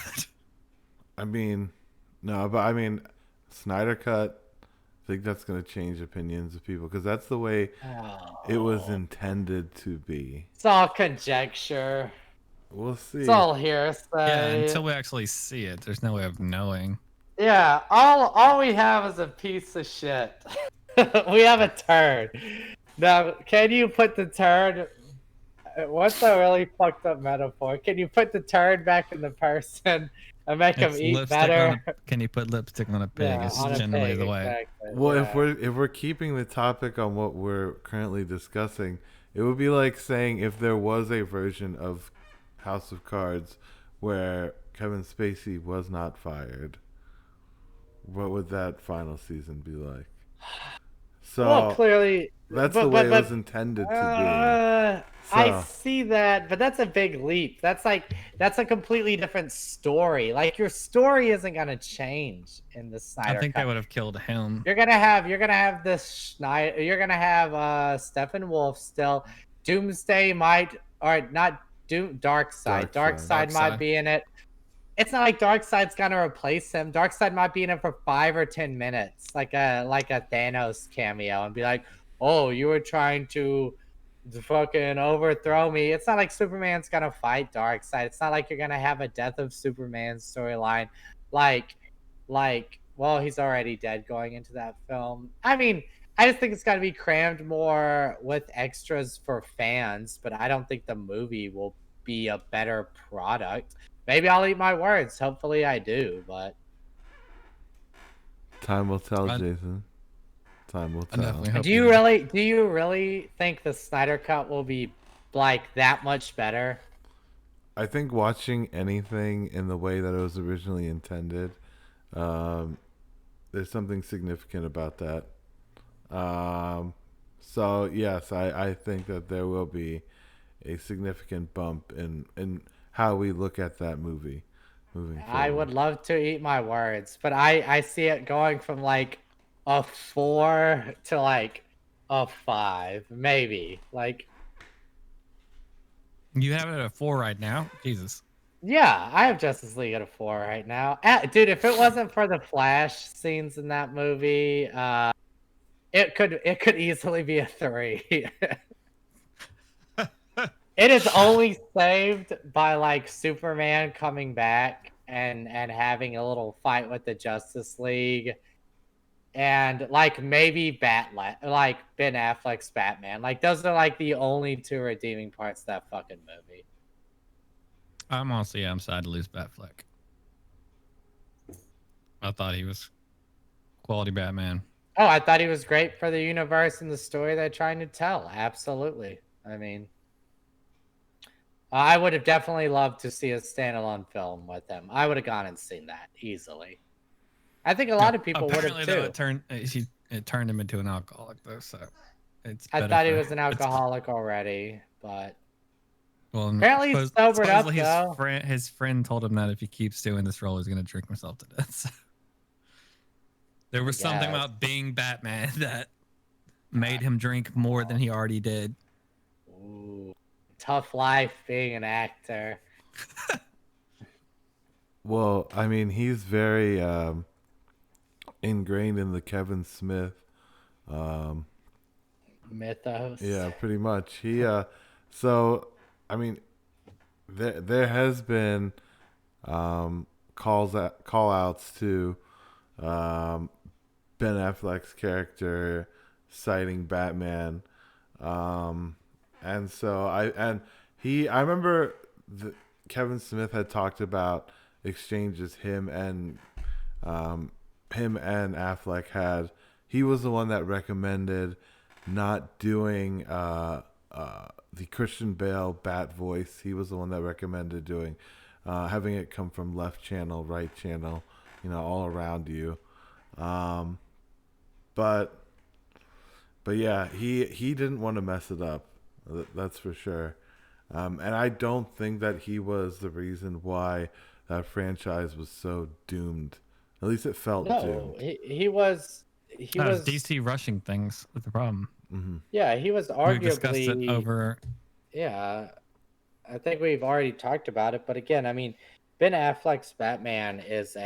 I mean, no, but I mean, Snyder Cut. I think that's going to change opinions of people because that's the way it was intended to be. It's all conjecture. We'll see. It's all hearsay. Yeah, until we actually see it, there's no way of knowing. Yeah, all we have is a piece of shit. We have a turd. Now, can you put the turd? What's a really fucked up metaphor? Can you put the turd back in the person and make them It's eat lipstick better? can you put lipstick on a pig? Yeah, It's on a generally pig, the way. exactly. Well, Yeah. if we're keeping the topic on what we're currently discussing, it would be like saying if there was a version of House of Cards where Kevin Spacey was not fired, what would that final season be like? So Well, clearly, that's the way it was intended to be. I see that, but that's a big leap. That's a completely different story. Like your story isn't gonna change in the Snyder I think Cut. they would have killed him. You're gonna have this Schneider. You're gonna have Steppenwolf still. Doomsday might or not. Darkseid. Darkseid might be in it. It's not like Darkseid's gonna replace him. Darkseid might be in it for 5 or 10 minutes, like a Thanos cameo, and be like, "Oh, you were trying to fucking overthrow me." It's not like Superman's gonna fight Darkseid. It's not like you're gonna have a Death of Superman storyline, like, well, he's already dead going into that film. I mean, I just think it's got to be crammed more with extras for fans, but I don't think the movie will be a better product. Maybe I'll eat my words. Hopefully I do, but Time will tell, I- Jason. Time will I tell. definitely hope do you really think the Snyder Cut will be like that much better? I think watching anything in the way that it was originally intended, there's something significant about that. So yes, I think that there will be a significant bump in how we look at that movie moving forward. I would love to eat my words, but I see it going from like a 4 to like a 5, maybe. Like, You have it at a 4 right now? Jesus. yeah, I have Justice League at a 4 right now. Dude, if it wasn't for the Flash scenes in that movie, it could easily be a 3. It is only saved by like Superman coming back and having a little fight with the Justice League, and like maybe like Ben Affleck's Batman. Like those are like the only 2 redeeming parts of that fucking movie. I'm sad to lose Batfleck. I thought he was quality Batman. Oh, I thought he was great for the universe and the story they're trying to tell. Absolutely. I mean, I would have definitely loved to see a standalone film with him. I would have gone and seen that easily. I think a lot of people would have Apparently, too. though, it turned him into an alcoholic, though. So it's. I better thought he for- was an alcoholic already, but Well, apparently he's sobered up, supposedly though. his friend told him that if he keeps doing this role, he's gonna drink himself to death. So there was something Yes. about being Batman that made him drink more than he already did. Ooh, tough life being an actor. Well, I mean, he's very ingrained in the Kevin Smith Mythos. Yeah, pretty much. He so I mean there has been call outs to Ben Affleck's character citing Batman. And so I remember Kevin Smith had talked about exchanges him and Affleck had. He was the one that recommended not doing the Christian Bale Bat voice. He was the one that recommended doing having it come from left channel, right channel, all around you. Um, but yeah, he didn't want to mess it up. That's for sure. And I don't think that he was the reason why that franchise was so doomed. At least it felt No, doomed. he was he That was was DC rushing things with the problem. Hmm. yeah, he was We've discussed it arguably over. yeah. I think we've already talked about it, but again, I mean, Ben Affleck's Batman is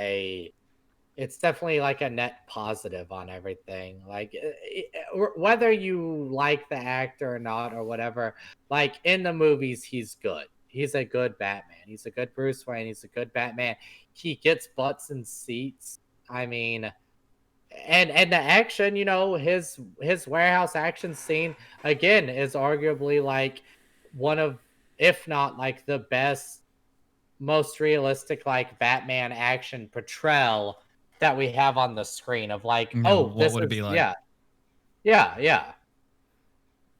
it's definitely like a net positive on everything. Like whether you like the actor or not or whatever, like in the movies he's good. He's a good Batman. He's a good Bruce Wayne. He's a good Batman. He gets butts and seats. I mean, and the action, his warehouse action scene again is arguably like one of, if not like the best, most realistic like Batman action portrayal that we have on the screen of like, oh, What this would it is be like? yeah.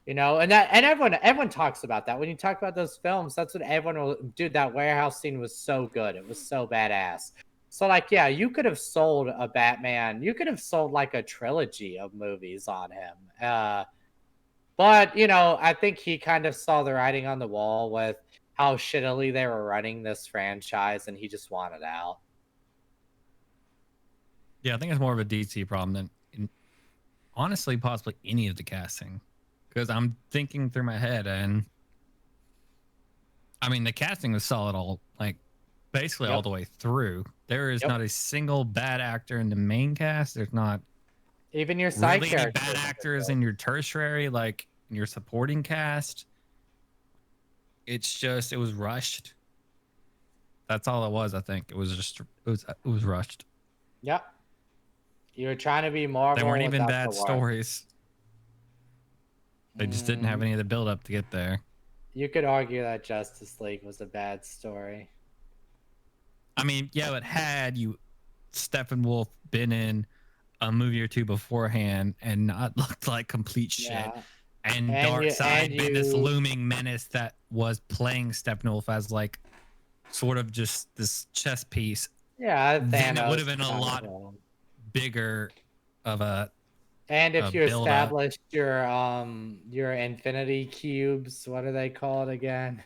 And everyone talks about that. When you talk about those films, that's what everyone will dude, that warehouse scene was so good. It was so badass. So like, yeah, you could have sold a Batman, you could have sold like a trilogy of movies on him. But I think he kind of saw the writing on the wall with how shittily they were running this franchise, and he just wanted out. Yeah, I think it's more of a DC problem than honestly possibly any of the casting. Because I'm thinking through my head, and I mean the casting was solid all like basically all Yep. the way through. There is Yep. not a single bad actor in the main cast. There's not Even your side really any characters. bad actors in your tertiary, like in your supporting cast. It's just it was rushed. That's all it was. I think it was just it was rushed. Yep. You were trying to be They Marvel weren't even without the bad war. stories. They just didn't have any of the build up to get there. You could argue that Justice League was a bad story. I mean, yeah, but had you Steppenwolf been in a movie or two beforehand and not looked like complete shit, Yeah. and And Darkseid been this you looming menace that was playing Steppenwolf as like sort of just this chess piece, yeah, then it would have Thanos been a lot kind of. bigger of a And if you build up. established your infinity cubes, what are they called again?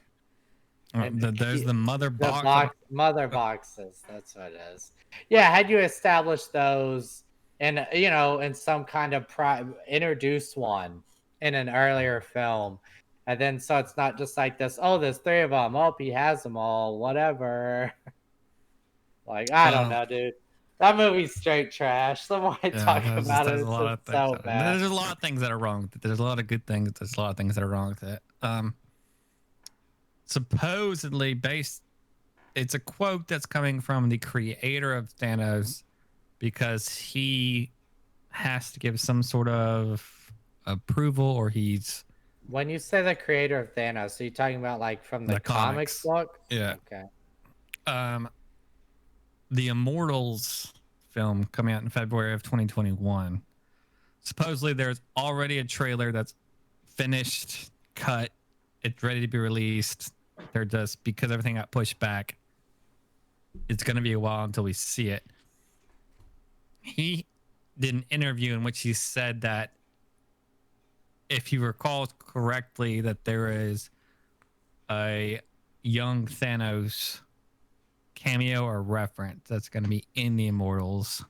There's the mother The box. mother boxes. That's what it is. Yeah, had you established those and in some kind of introduced one in an earlier film, and then so it's not just like this. Oh, there's three of them. Oh, he has them all. Whatever. Like I don't know, dude. That movie's straight trash. The more I talk about it, There's a it's lot of just things. so bad. There's a lot of things that are wrong with it. There's a lot of good things. There's a lot of things that are wrong with it. Supposedly based, it's a quote that's coming from the creator of Thanos because he has to give some sort of approval, or he's When you say the creator of Thanos, are you talking about like from the comics book? Yeah. Okay. The Immortals film coming out in February of 2021. Supposedly there's already a trailer that's finished, cut, it's ready to be released. They're just, because everything got pushed back, it's going to be a while until we see it. He did an interview in which he said that if you recall correctly, that there is a young Thanos cameo or reference that's going to be in the Immortals,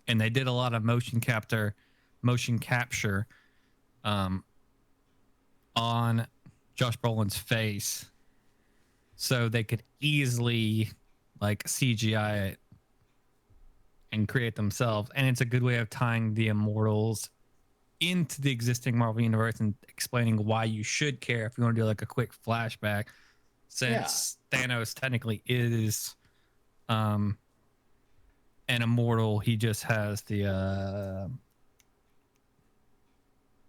and they did a lot of motion capture on Josh Brolin's face, so they could easily like CGI it and create themselves. And it's a good way of tying the Immortals into the existing Marvel universe and explaining why you should care if you want to do like a quick flashback, since Thanos technically is an immortal. He just has the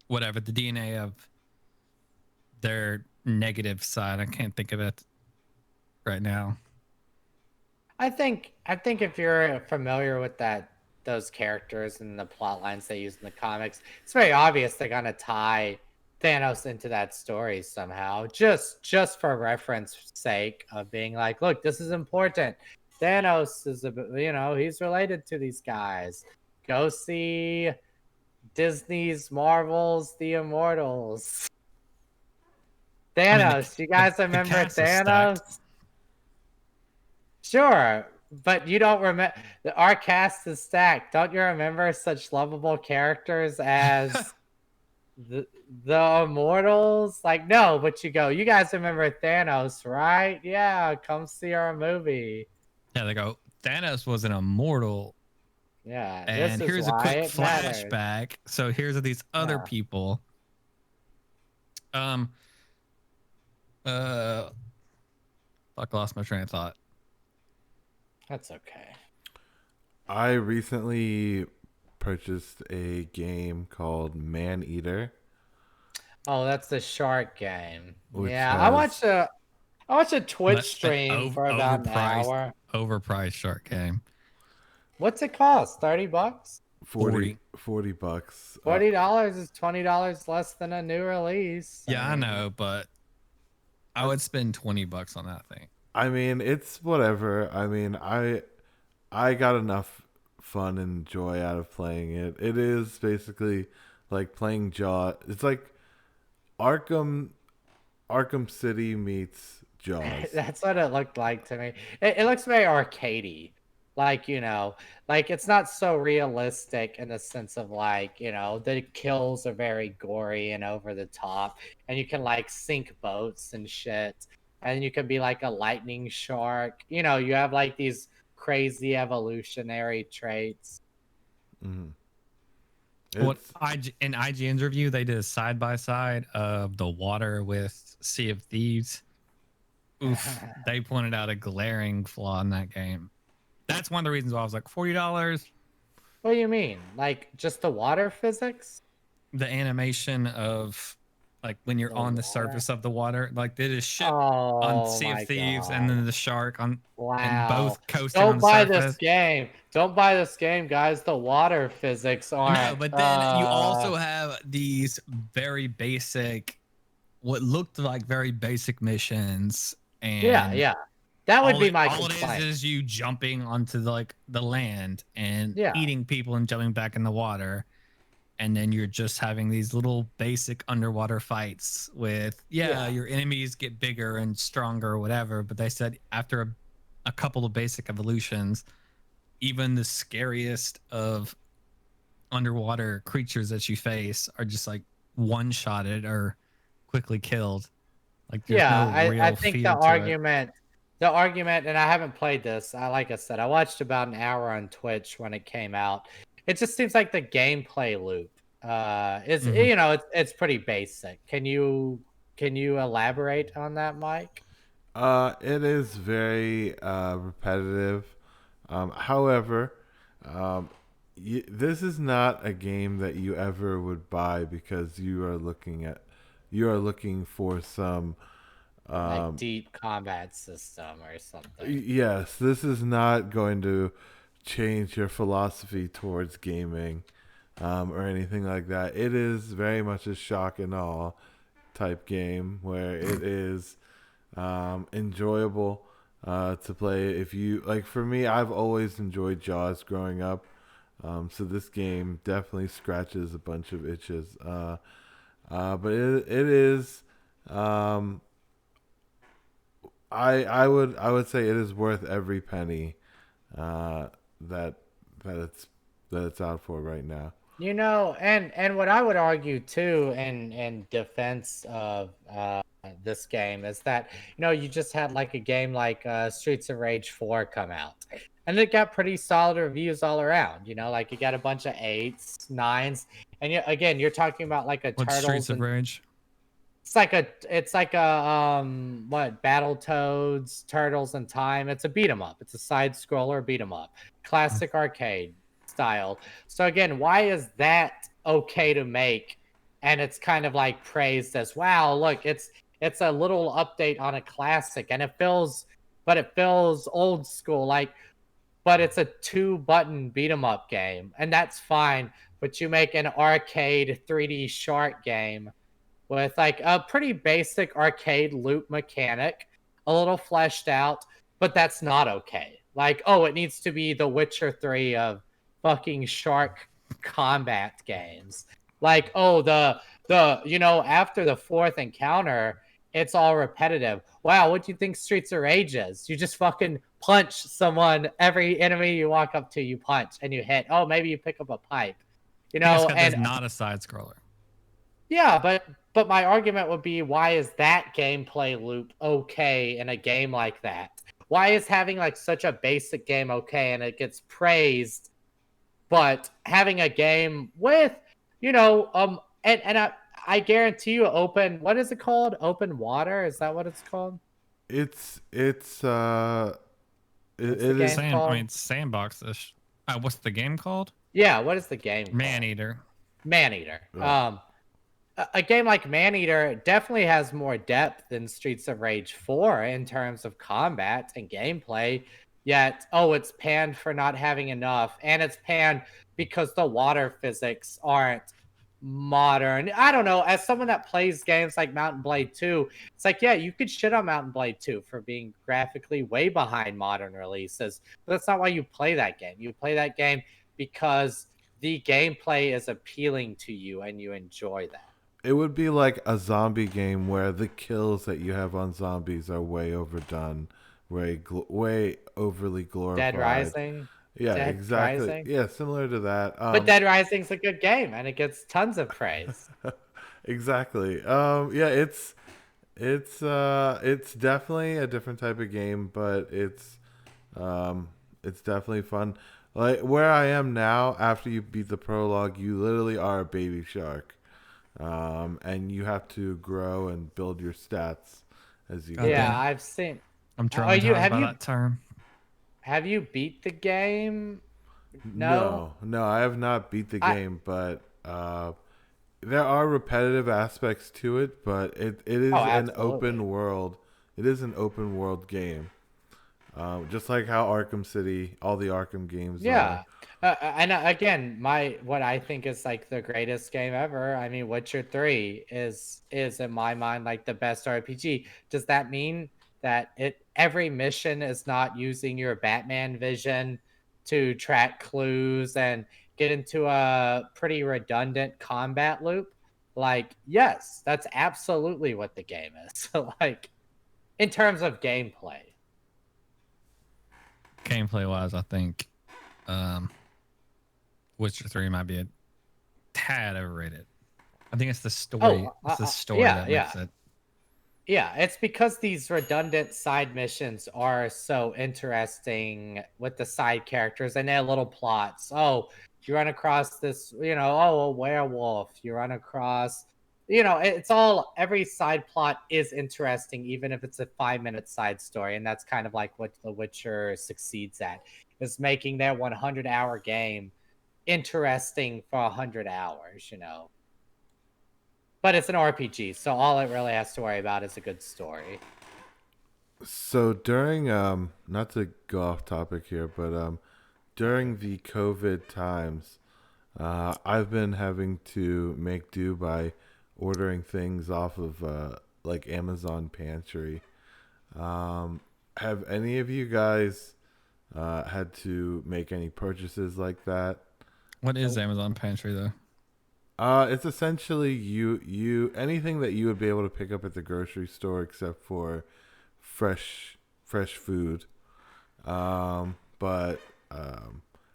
whatever, the DNA of their negative side. I can't think of it right now. I think if you're familiar with those characters and the plot lines they use in the comics, it's very obvious they're gonna tie Thanos into that story somehow, just for reference sake of being like, look, this is important. Thanos is he's related to these guys. Go see Disney's Marvel's The Immortals. Thanos, you guys remember cast is stacked. Thanos? Sure, but you don't remember. Our cast is stacked. Don't you remember such lovable characters as the Immortals? Like, no, but you go. You guys remember Thanos, right? Yeah, come see our movie. Yeah, they go, Thanos was an immortal. Yeah, And this is here's a why quick it matters. flashback. So here's these other Yeah. people. Fuck, I lost my train of thought. That's okay. I recently purchased a game called Maneater. Oh, that's the shark game. Which Yeah, has- I watched a Twitch But stream for about an hour. Overpriced shark game. What's it cost? $30? 40 bucks. $40 is $20 less than a new release. Yeah, I know, but I would spend $20 on that thing. I mean, it's whatever. I mean, I got enough fun and joy out of playing it. It is basically like playing Jaws. It's like Arkham City meets Jaws. That's what it looked like to me. It looks very arcadey. Like, like it's not so realistic in the sense of like, the kills are very gory and over the top. And you can like sink boats and shit. And you can be like a lightning shark. You have like these crazy evolutionary traits. Mhm. What It's- in IGN's review, they did a side by side of the water with Sea of Thieves. Oof, they pointed out a glaring flaw in that game. That's one of the reasons why I was like $40. What do you mean? Like just the water physics? The animation of like when you're The on the water? surface of the water, like they just ship Oh, on Sea my of Thieves God. and then the shark on Wow. and both coasting on Don't the buy surface. this game. Don't buy this game, guys. The water physics aren't. No, but then you also have these very basic, what looked like very basic missions. And yeah. That would be my all complaint. it is you jumping onto the land and eating people and jumping back in the water. And then you're just having these little basic underwater fights with, your enemies get bigger and stronger or whatever. But they said after a couple of basic evolutions, even the scariest of underwater creatures that you face are just like one-shotted or quickly killed. Like there's no real I think feel the to argument, and I haven't played this. Like I said, I watched about an hour on Twitch when it came out. It just seems like the gameplay loop is it's pretty basic. Can you elaborate on that, Mike? It is very repetitive. However, this is not a game that you ever would buy because you are looking for some like deep combat system or something. Yes, this is not going to change your philosophy towards gaming or anything like that. It is very much a shock and awe type game where it is enjoyable to play. If you like, for me, I've always enjoyed Jaws growing up, so this game definitely scratches a bunch of itches. But it is. I would say it is worth every penny that it's out for right now. And what I would argue too in defense of this game is that you just had like a game like Streets of Rage 4 come out, and it got pretty solid reviews all around. Like you got a bunch of 8s, 9s, and you're talking about like a What's Turtles Streets of and Rage? it's like a what, Battletoads, Turtles in Time. It's a beat 'em up. It's a side scroller beat 'em up. Classic arcade style. So again, why is that okay to make? And it's kind of like praised as, wow, look, it's a little update on a classic, and it feels old school, but it's a 2-button beat 'em up game, and that's fine. But you make an arcade 3D shark game with like a pretty basic arcade loop mechanic, a little fleshed out, but that's not okay. Like, oh, it needs to be The Witcher 3 of fucking shark combat games. Like, oh, after the fourth encounter, it's all repetitive. Wow, what do you think Streets of Rage is? You just fucking punch someone. Every enemy you walk up to, you punch and you hit. Oh, maybe you pick up a pipe. There's not a side scroller. Yeah, but my argument would be, why is that gameplay loop okay in a game like that? Why is having like such a basic game okay and it gets praised, but having a game with, I guarantee you what is it called? Open water? Is that what it's called? It's What's the it is game called? It's sandbox-ish. What's the game called? Yeah, what is the game called? Maneater. Maneater. Right. A game like Maneater definitely has more depth than Streets of Rage 4 in terms of combat and gameplay. Yet, it's panned for not having enough, and it's panned because the water physics aren't modern. I don't know. As someone that plays games like Mount & Blade 2, it's like, yeah, you could shit on Mount & Blade 2 for being graphically way behind modern releases, but that's not why you play that game. You play that game because the gameplay is appealing to you and you enjoy that. It would be like a zombie game where the kills that you have on zombies are way overdone, way overly glorified. Dead Rising. Yeah, Dead exactly. Rising. Yeah, similar to that. But Dead Rising's a good game and it gets tons of praise. Exactly. Yeah, it's definitely a different type of game, but it's definitely fun. Like where I am now, after you beat the prologue, you literally are a baby shark. And you have to grow and build your stats as you go. Yeah, I've seen. I'm traumatized by that term. Have you beat the game? No, I have not beat the game, but there are repetitive aspects to it, but it is an open world. It is an open world game. Just like how Arkham City, all the Arkham games are. And again, what I think is like the greatest game ever. I mean, Witcher 3 is in my mind like the best RPG. Does that mean that every mission is not using your Batman vision to track clues and get into a pretty redundant combat loop? Like, yes, that's absolutely what the game is. So, like, in terms of gameplay. Gameplay wise, I think Witcher 3 might be a tad overrated. I think it's the story. It's the story that makes it. Yeah, it's because these redundant side missions are so interesting with the side characters and their little plots. Oh, you run across this, a werewolf. You run across, it's all, every side plot is interesting, even if it's a 5-minute side story. And that's kind of like what The Witcher succeeds at, is making their 100-hour game interesting for 100 hours, But it's an RPG, so all it really has to worry about is a good story. So during not to go off topic here, but during the COVID times, I've been having to make do by ordering things off of like Amazon Pantry. Have any of you guys had to make any purchases like that? What is Amazon Pantry though? It's essentially you anything that you would be able to pick up at the grocery store except for fresh food, but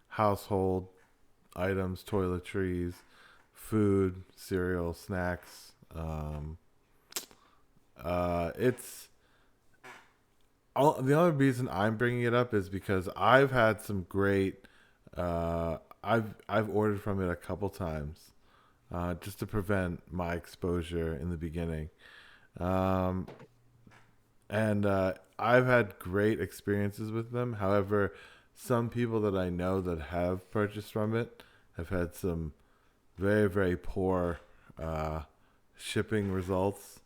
household items, toiletries, food, cereal, snacks. It's the only reason I'm bringing it up is because I've had some great. I've ordered from it a couple times. Just to prevent my exposure in the beginning. And I've had great experiences with them. However, some people that I know that have purchased from it have had some very, very poor shipping results.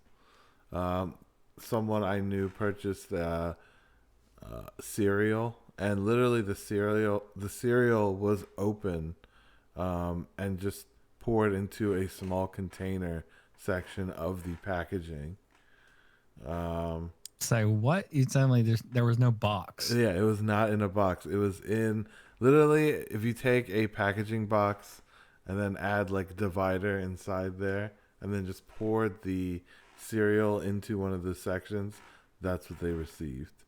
Someone I knew purchased cereal, and literally the cereal was open and just poured into a small container section of the packaging. So what? You tell me there was no box. Yeah, it was not in a box. It was in literally if you take a packaging box and then add like divider inside there and then just pour the cereal into one of the sections, that's what they received.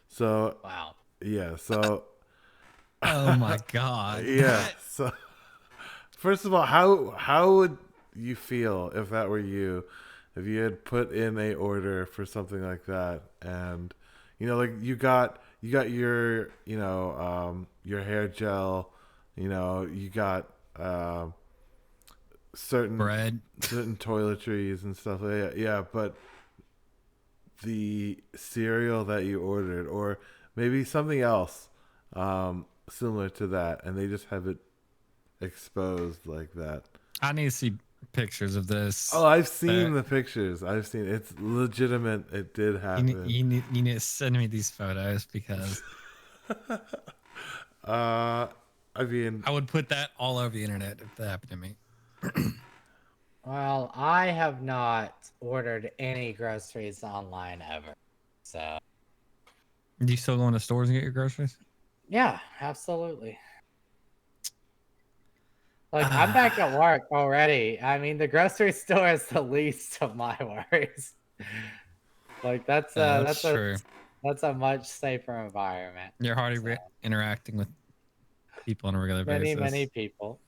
So Wow. yeah, so Oh my god. yeah, so first of all, how would you feel if that were you? If you had put in a order for something like that and like you got your hair gel, you got certain Bread. certain toiletries and stuff like that. Yeah, but the cereal that you ordered or maybe something else similar to that and they just have it exposed like that. I need to see pictures of this. Oh, I've seen the pictures. I've seen it's legitimate. It did happen. You need to send me these photos because I mean, I would put that all over the internet if that happened to me. Well, I have not ordered any groceries online ever. So, Do you still go into stores and get your groceries? yeah, absolutely. Like, I'm back at work already. I mean, the grocery store is the least of my worries. Like, that's true. a much safer environment. You're hardly So, interacting with people on a regular many, basis. many people.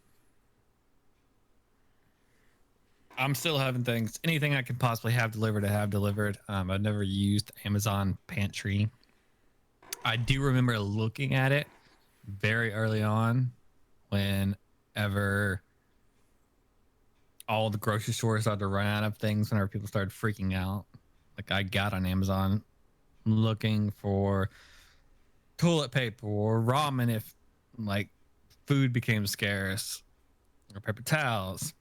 I'm still having things, anything I can possibly have delivered, I have delivered. I've never used Amazon Pantry. I do remember looking at it very early on whenever all the grocery stores started to run out of things, whenever people started freaking out. Like I got on Amazon looking for toilet paper or ramen if like food became scarce or paper towels.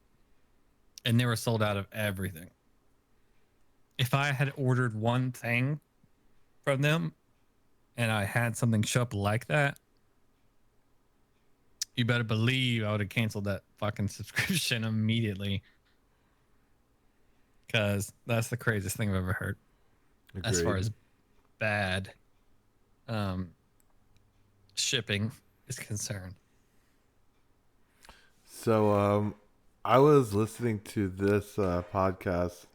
And they were sold out of everything. If I had ordered one thing from them and I had something show up like that, you better believe I would have canceled that fucking subscription immediately. Because that's the craziest thing I've ever heard. agreed. As far as bad shipping is concerned. So I was listening to this podcast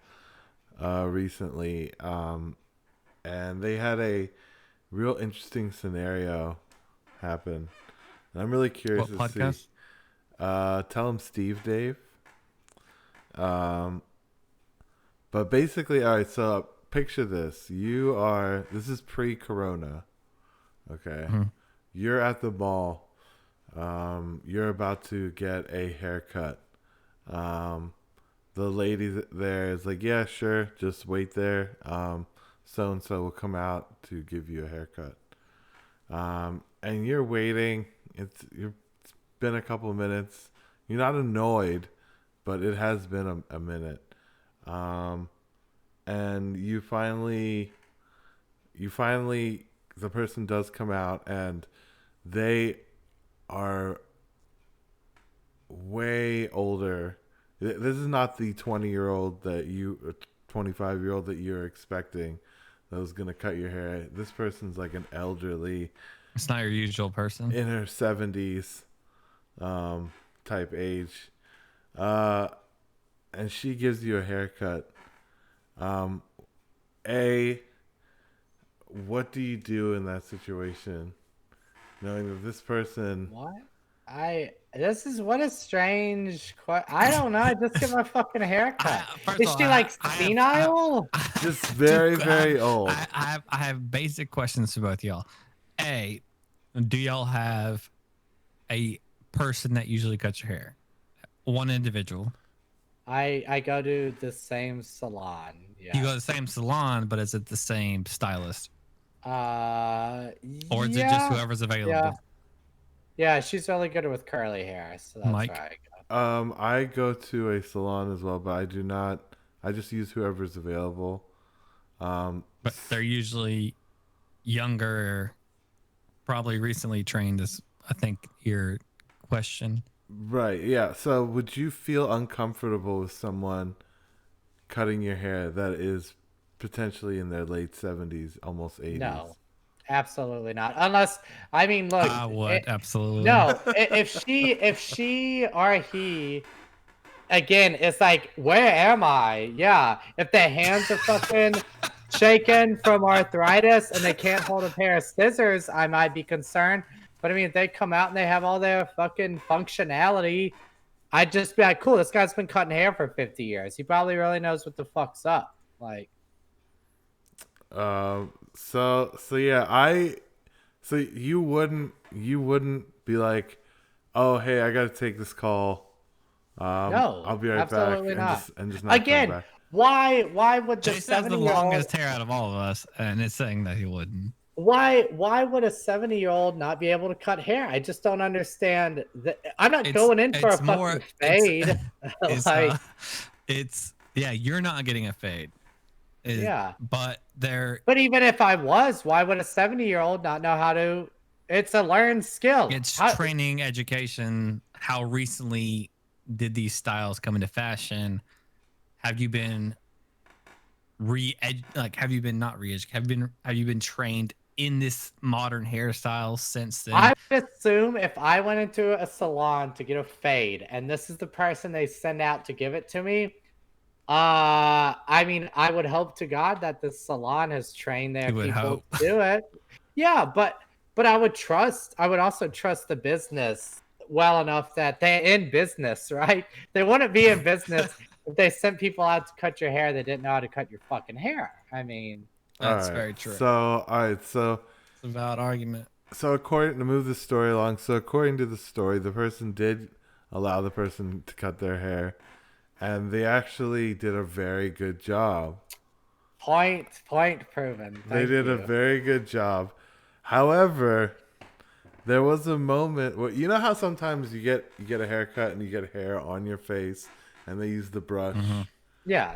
recently, and they had a real interesting scenario happen. And I'm really curious What to podcast? see. Tell him Steve Dave. But basically, all right. So picture this: this is pre-corona. Okay, Mm-hmm. you're at the mall. You're about to get a haircut. The lady there is like, yeah, sure, just wait there. So and so will come out to give you a haircut. And you're waiting. It's been a couple of minutes. You're not annoyed, but it has been a minute. And you finally, the person does come out, and they are way older. This is not the 20-year-old 25-year-old that you're expecting that was going to cut your hair. This person's like an elderly, It's not your usual person. in her 70s type age. And she gives you a haircut. What do you do in that situation? Knowing that this person... What? What a strange I don't know. I just get my fucking haircut. Is she like senile? Just very, very old. I have basic questions for both y'all. A, do y'all have a person that usually cuts your hair? One individual. I go to the same salon. Yeah. You go to the same salon, but is it the same stylist? Or is it just whoever's available? Yeah, she's really good with curly hair, so that's Mike? where I go. I go to a salon as well, but I do not. I just use whoever's available. But they're usually younger, probably recently trained, is I think your question. Right, yeah. So would you feel uncomfortable with someone cutting your hair that is potentially in their late 70s, almost 80s. No, absolutely not. Unless, I mean, look, I would absolutely. no, if she or he, again, it's like, where am I? Yeah, if their hands are fucking shaken from arthritis and they can't hold a pair of scissors, I might be concerned. But I mean, if they come out and they have all their fucking functionality, I'd just be like, cool, this guy's been cutting hair for 50 years. He probably really knows what the fuck's up. Like, So yeah, so you wouldn't be like, oh hey, I gotta take this call. no, I'll be right back, absolutely not. and just not come Again, back. why would the Jason has the 70-year-old longest hair out of all of us, and it's saying that he wouldn't. why would a 70-year-old not be able to cut hair? I just don't understand. I'm not going in for a fucking fade. Yeah, you're not getting a fade. Yeah, but But even if I was, why would a 70-year-old not know how to? It's a learned skill. It's training, education. How recently did these styles come into fashion? Have you been have you been not re-educated? Have you been trained in this modern hairstyle since then? I would assume if I went into a salon to get a fade and this is the person they send out to give it to me, I mean, I would hope to God that the salon has trained their people to do it. Yeah, but I would also trust the business well enough that they're in business, right? They wouldn't be in business if they sent people out to cut your hair that didn't know how to cut your fucking hair. I mean, that's very true. So, it's a valid argument. So according to move the story along, according to the story, the person did allow the person to cut their hair. And they actually did a very good job. Point proven. They did a very good job. However, there was a moment where, you know how sometimes you get a haircut and you get hair on your face and they use the brush. Mm-hmm. Yeah,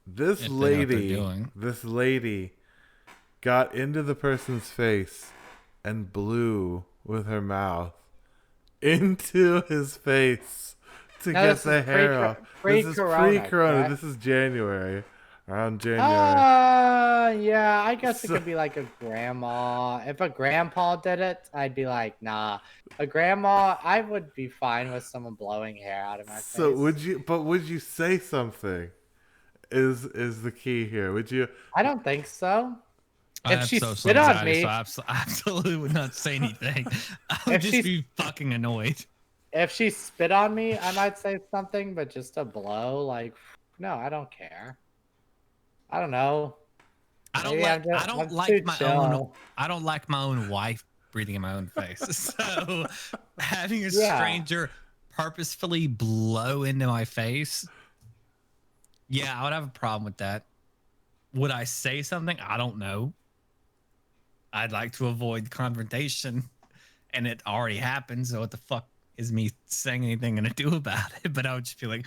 this lady got into the person's face and blew with her mouth into his face. To get the hair off. This is pre-corona. This is January. Around January. Yeah, I guess it could be like a grandma. If a grandpa did it, I'd be like, nah. A grandma, I would be fine with someone blowing hair out of my face. So would you say something? Is the key here? Would you? I don't think so. If she spit on me, so I absolutely would not say anything. I would just be fucking annoyed. If she spit on me, I might say something, but just a blow, like, no, I don't care. I don't know. I don't like my own wife breathing in my own face. So having a stranger purposefully blow into my face, yeah, I would have a problem with that. Would I say something? I don't know. I'd like to avoid confrontation, and it already happened, so what the fuck is me saying anything gonna do about it? But I would just be like,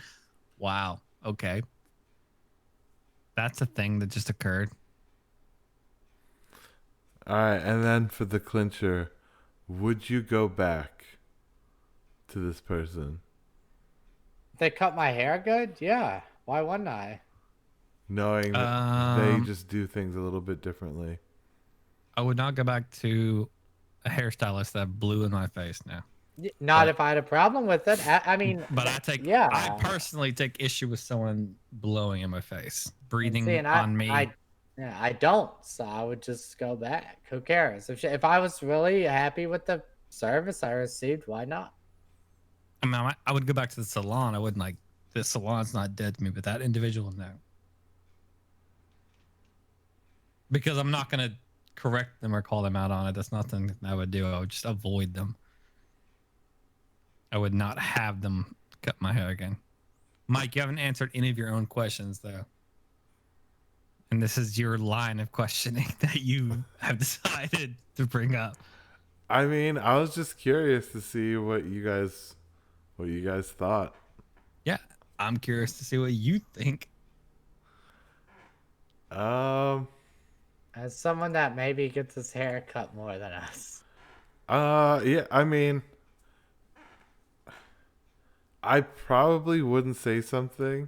wow, okay, that's a thing that just occurred. All right, and then for the clincher, would you go back to this person? They cut my hair good? Yeah, why wouldn't I? Knowing that they just do things a little bit differently. I would not go back to a hairstylist that blew in my face now. Not if I had a problem with it. I mean, but I personally take issue with someone blowing in my face, breathing on me. I don't, so I would just go back. Who cares? If I was really happy with the service I received, why not? I mean, I would go back to the salon. I wouldn't like, the salon's not dead to me, but that individual, no. Because I'm not going to correct them or call them out on it. That's nothing I would do. I would just avoid them. I would not have them cut my hair again. Mike, you haven't answered any of your own questions, though. And this is your line of questioning that you have decided to bring up. I mean, I was just curious to see what you guys thought. Yeah, I'm curious to see what you think. As someone that maybe gets his hair cut more than us. Yeah, I mean, I probably wouldn't say something,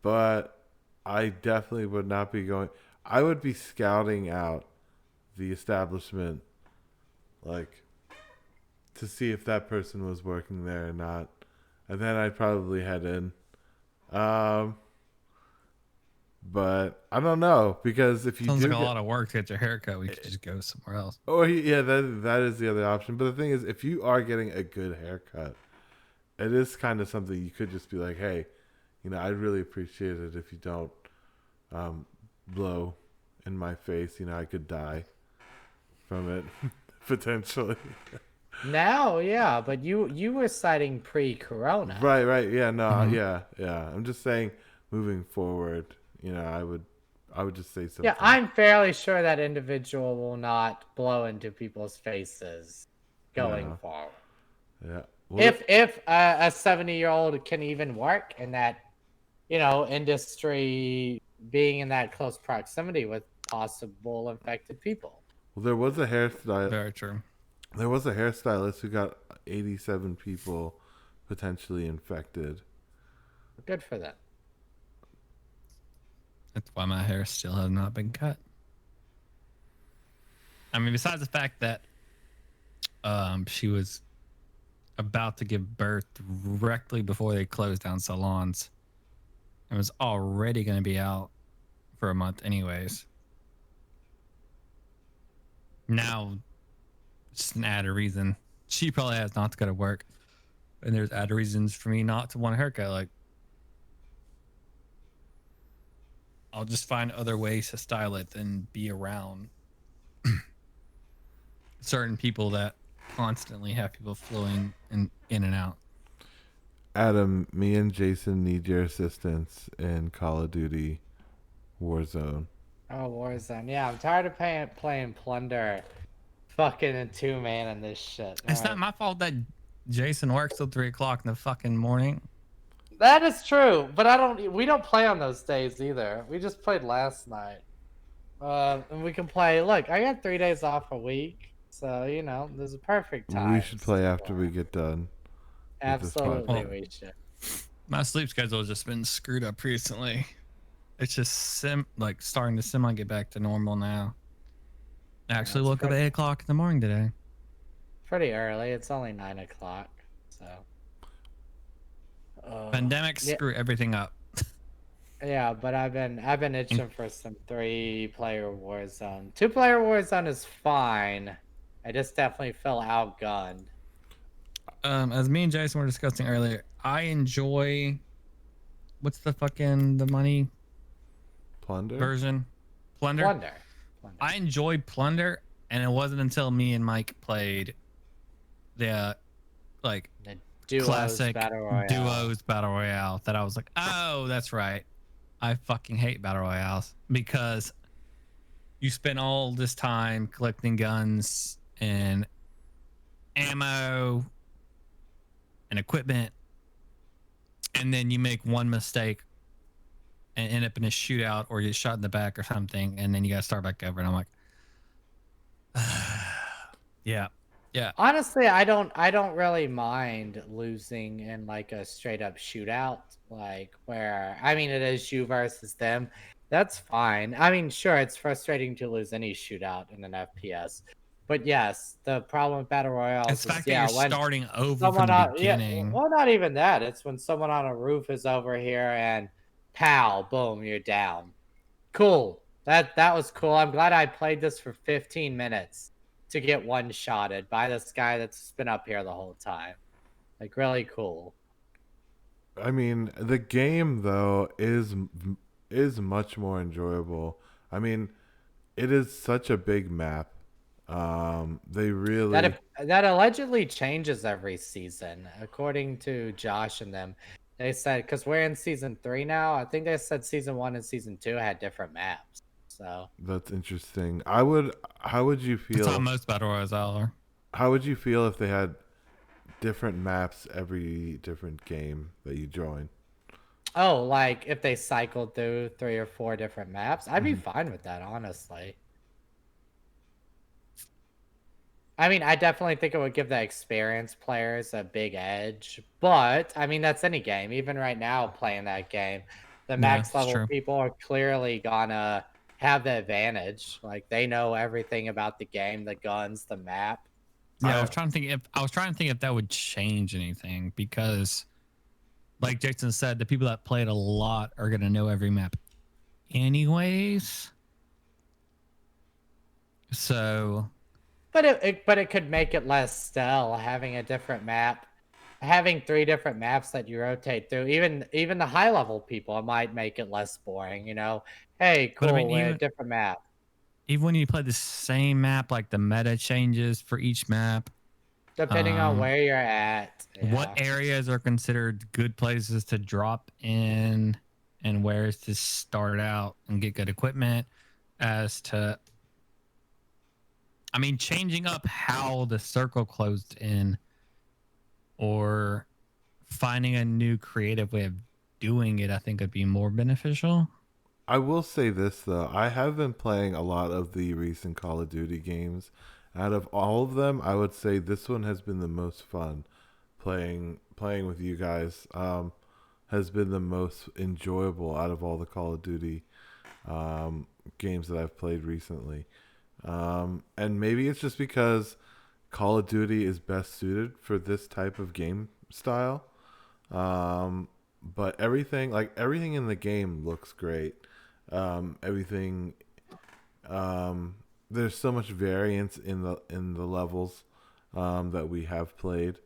but I definitely would not be going. I would be scouting out the establishment, like, to see if that person was working there or not, and then I'd probably head in. Um, but I don't know, because if you Sounds do like a get, lot of work to get your haircut. We could just go somewhere else. or yeah, that is the other option. But the thing is, if you are getting a good haircut, it is kind of something you could just be like, hey, I'd really appreciate it if you don't blow in my face. I could die from it potentially. Now, yeah, but you were citing pre-corona. Right. Yeah, no, Mhm. yeah. I'm just saying, moving forward, I would just say something. Yeah, I'm fairly sure that individual will not blow into people's faces going Yeah. forward. Yeah. If a 70-year-old can even work in that, industry, being in that close proximity with possible infected people. Well, there was a hairstyle. Very true. There was a hairstylist who got 87 people potentially infected. Good for them. That's why my hair still has not been cut. I mean, besides the fact that she was about to give birth directly before they closed down salons, and was already going to be out for a month anyways. Now, just an added reason. She probably has not to go to work, and there's added reasons for me not to want a haircut. Like, I'll just find other ways to style it than be around certain people that constantly have people flowing in and out. Adam, me and Jason need your assistance in Call of Duty Warzone. Oh, Warzone. Yeah, I'm tired of playing Plunder fucking in 2-man in this shit. It's not my fault that Jason works till 3 o'clock in the fucking morning. That is true, but we don't play on those days either. We just played last night. And we can play. Look, I got 3 days off a week, so there's a perfect time. We should play after we get done. Absolutely, podcast. we should. My sleep schedule has just been screwed up recently. It's just starting to semi get back to normal now. I actually woke up at 8 o'clock in the morning today. Pretty early. It's only 9 o'clock, so. Pandemic screwed everything up. Yeah, but I've been itching for some 3-player Warzone. 2-player Warzone is fine. I just definitely feel outgunned. As me and Jason were discussing earlier, I enjoy the money Plunder? version? Plunder. I enjoyed Plunder, and it wasn't until me and Mike played the Duos classic Battle Battle Royale that I was like, oh, that's right. I fucking hate Battle Royales because you spend all this time collecting guns and ammo and equipment, and then you make one mistake and end up in a shootout or get shot in the back or something, and then you gotta start back over. And I'm like, yeah. Honestly, I don't really mind losing in like a straight up shootout, like where it is you versus them. That's fine. I mean, sure, it's frustrating to lose any shootout in an FPS, but yes, the problem with Battle Royale It's the is fact that you're starting over from the beginning. well, not even that. It's when someone on a roof is over here and pow, boom, you're down. Cool. That was cool. I'm glad I played this for 15 minutes to get one-shotted by this guy that's been up here the whole time. Like, really cool. I mean, the game though is much more enjoyable. I mean, it is such a big map. They really that allegedly changes every season, according to Josh and them. They said, because we're in season 3 now. I think they said season 1 and season 2 had different maps. So that's interesting. How would you feel? That's how most Battle Royales are. How would you feel if they had different maps every different game that you join? Oh, like if they cycled through 3 or 4 different maps, I'd be fine with that, honestly. I definitely think it would give the experienced players a big edge, but that's any game. Even right now, playing that game, The Yeah, max it's level true. people are clearly gonna have the advantage. Like they know everything about the game, the guns, the map. Yeah, I I was trying to think if that would change anything because, like Jason said, the people that play it a lot are gonna know every map, anyways. So But it could make it less stale having a different map, having 3 different maps that you rotate through. Even the high level people, it might make it less boring. Hey, but I mean, cool, we're a different map. even when you play the same map, like the meta changes for each map. Depending on where you're at. What Yeah. areas are considered good places to drop in and where to start out and get good equipment? As to, I mean, changing up how the circle closed in or finding a new creative way of doing it, I think would be more beneficial. will say this though. I have been playing a lot of the recent Call of Duty games. Out of all of them, I would say this one has been the most fun. Playing with you guys has been the most enjoyable out of all the Call of Duty games that I've played recently. And maybe it's just because Call of Duty is best suited for this type of game style. But everything in the game looks great. Everything there's so much variance in the levels that we have played.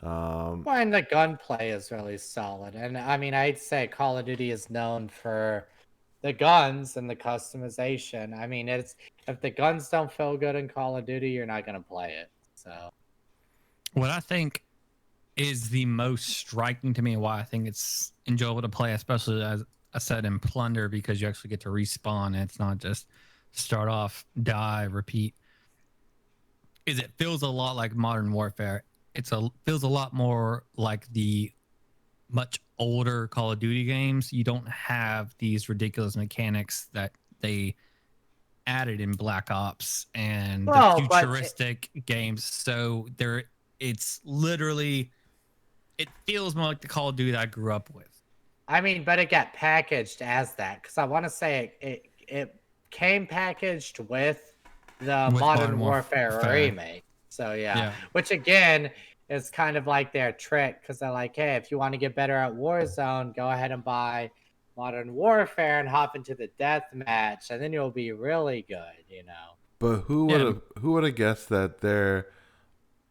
Well, and the gunplay is really solid. And I mean, I'd say Call of Duty is known for the guns and the customization. I mean, it's if the guns don't feel good in Call of Duty, you're not gonna play it. So What I think is the most striking to me and why I think it's enjoyable to play, especially as I said in Plunder, because you actually get to respawn and it's not just start off, die, repeat. Is it feels a lot like Modern Warfare. Feels a lot more like the much older Call of Duty games. You don't have these ridiculous mechanics that they added in Black Ops and the well, futuristic games. So it's literally, it feels more like the Call of Duty that I grew up with. I mean, but it got packaged as that because I want to say it came packaged with the With Modern Warfare remake. So Yeah. which again is kind of like their trick because they're like, hey, if you want to get better at Warzone, go ahead and buy Modern Warfare and hop into the death match, and then you'll be really good. But who would have guessed that they're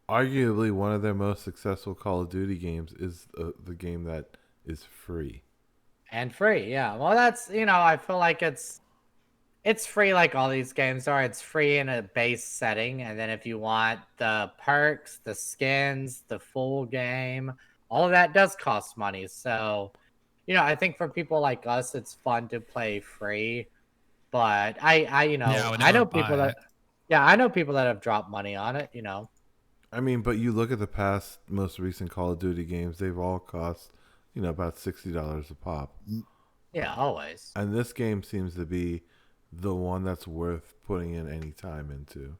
arguably one of their most successful Call of Duty games is the game that is free. And free, yeah. Well, that's I feel like it's free like all these games are. It's free in a base setting, and then if you want the perks, the skins, the full game, all of that does cost money. So, I think for people like us, it's fun to play free. But Yeah, I would I never know buy people it. I know people that have dropped money on it. I mean, but you look at the past most recent Call of Duty games, they've all cost, about $60 a pop. Yeah, always. And this game seems to be the one that's worth putting in any time into.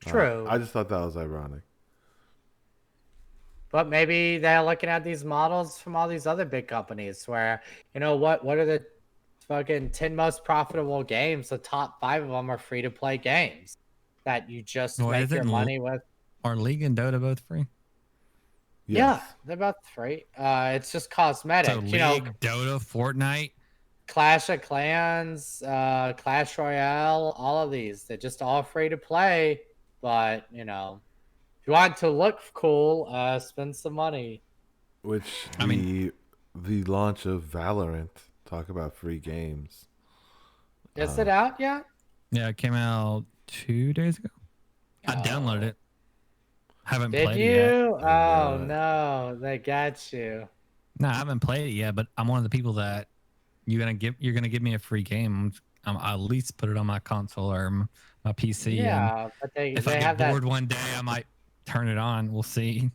True. I just thought that was ironic. But maybe they're looking at these models from all these other big companies where, what are the fucking 10 most profitable games? The top 5 of them are free to play games that you just make your money with. Are League and Dota both free? Yes. Yeah, they're both free. It's just cosmetic. So League, Dota, Fortnite. Clash of Clans, Clash Royale, all of these. They're just all free to play. But, if you want to look cool, spend some money. Which I mean, the launch of Valorant, talk about free games. Is it out yet? Yeah, it came out 2 days ago. I downloaded it. Haven't played it yet. Oh no, they got you. No, I haven't played it yet, but I'm one of the people that you're gonna give me a free game. I'll at least put it on my console or my PC. Yeah, but if I get bored one day, I might turn it on. We'll see.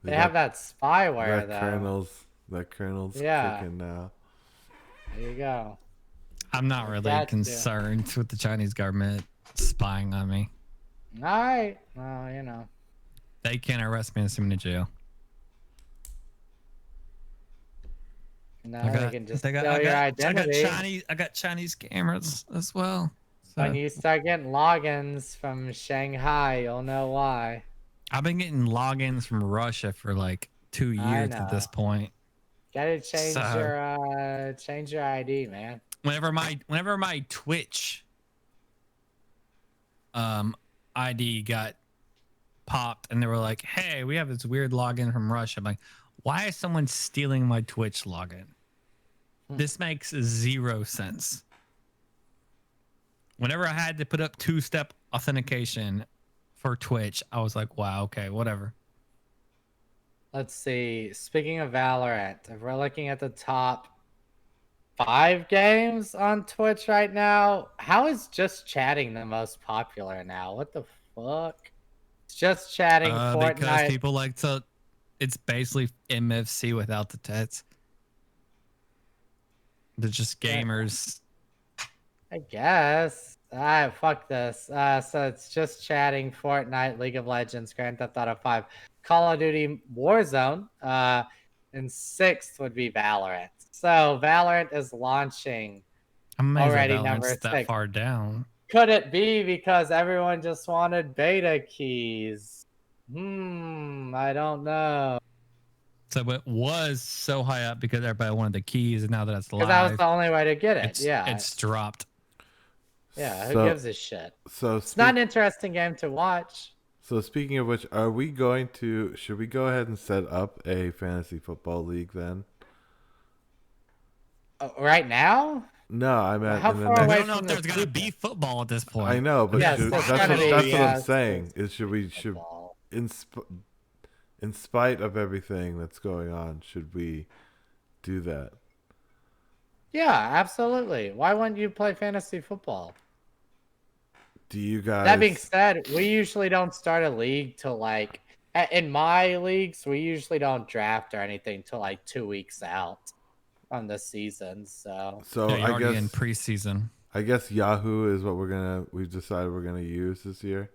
They have that spyware though. That kernel's kicking now. There you go. I'm not really concerned with the Chinese government spying on me. All right. Well, they can't arrest me and send me to jail. No, they can just steal your I identity. got Chinese cameras as well. When So you start getting logins from Shanghai, you'll know why. I've been getting logins from Russia for like 2 I years at know. this point. Gotta So change your ID, man. whenever my Twitch ID got popped and they were like, "Hey, we have this weird login from Russia." I'm like, "Why is someone stealing my Twitch login? This makes 0 sense." Whenever I had to put up 2-step authentication for Twitch, I was like, "Wow, okay, whatever." Let's see. Speaking of Valorant, if we're looking at the top 5 games on Twitch right now, how is just chatting the most popular now? What the fuck? It's just chatting Because Fortnite. people like to. It's basically MFC without the tets. They're just gamers. I guess. Fuck this. So it's just chatting Fortnite, League of Legends, Grand Theft Auto 5, Call of Duty Warzone. And 6th would be Valorant. So Valorant is launching I'm amazed that already Valorant's number that 6. far down. Could it be because everyone just wanted beta keys? I don't know. So it was so high up because everybody wanted the keys, and now that it's Because that was live, the only way to get it. it's dropped. Yeah, who So- gives a shit? So It's not an interesting game to watch. So speaking of which, should we go ahead and set up a fantasy football league then? Right now? No, I meant How in the far We next. away don't know from if the there's gonna future? be football at this point. I know, but Yes, that's there's what gonna be, I'm yes, saying. there's Should football. in spite of everything that's going on, should we do that? Yeah, absolutely. Why wouldn't you play fantasy football? Do you guys? That being said, we usually don't start a league till like in my leagues, we usually don't draft or anything till like 2 weeks out on the season. So So Yeah, you're I already in guess preseason. Yahoo is what we've decided we're gonna use this year.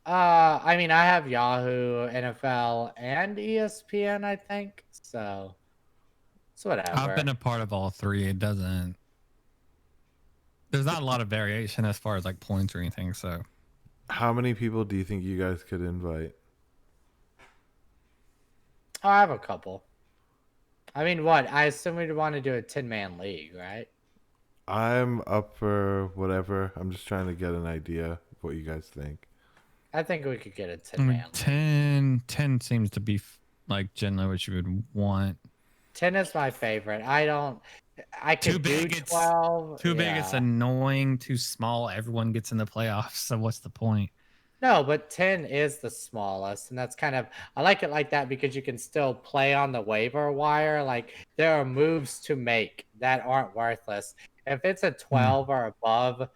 I mean I have Yahoo, NFL, and ESPN, I think. So it's whatever. I've been a part of all three. It doesn't. There's not a lot of variation as far as like points or anything. So How many people do you think you guys could invite? Oh, I have a couple. I mean, what? I assume we'd want to do a 10-man league, right? I'm up for whatever. I'm just trying to get an idea of what you guys think. I think we could get a I mean, 10-man. 10 seems to be like generally what you would want. 10 is my favorite. I Too could do big, it's 12. Too big, it's yeah. annoying. Too small, everyone gets in the playoffs. So what's the point? No, but 10 is the smallest, and that's kind of I like it like that because you can still play on the waiver wire. Like there are moves to make that aren't worthless. If it's a 12 or above,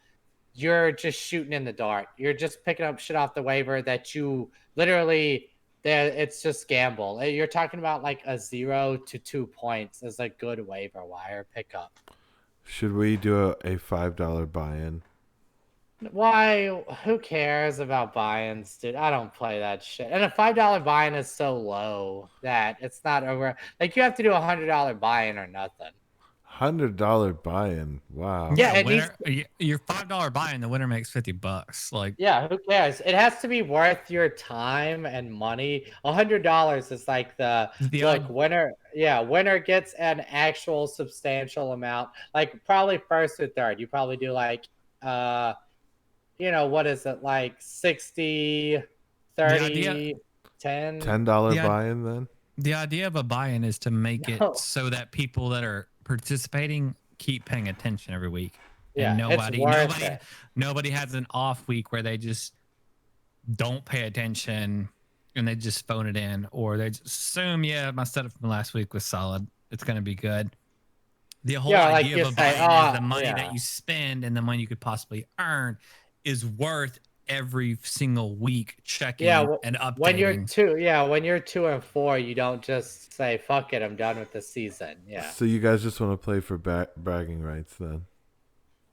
you're just shooting in the dark. You're just picking up shit off the waiver that you literally there it's just gamble. You're talking about like a 0 to 2 points is a good waiver wire pickup. Should we do a $5 buy-in? Why? Who cares about buy-ins, dude? I don't play that shit. And a $5 buy-in is so low that it's not over. Like you have to do a $100 buy-in or nothing. $100 buy-in. Wow. Yeah, The it needs. your $5 buy-in, the winner makes $50. Like, Yeah, who cares? It has to be worth your time and money. $100 is like the winner. Yeah, winner gets an actual substantial amount. Like probably first or third. You probably do like what is it, like 60, 30, 10? $10 Yeah. buy-in then? the idea of a buy-in is to make No. it so that people that are participating keep paying attention every week. Yeah, And it's worth it. nobody has an off week where they just don't pay attention and they just phone it in, or they just assume, yeah, my setup from last week was solid, it's going to be good. The whole Yeah, like idea you of a say, buy-in is the money yeah. that you spend and the money you could possibly earn is worth every single week checking and updating. When you're 2 and 4, you don't just say fuck it, I'm done with the season. Yeah. So you guys just want to play for bragging rights then?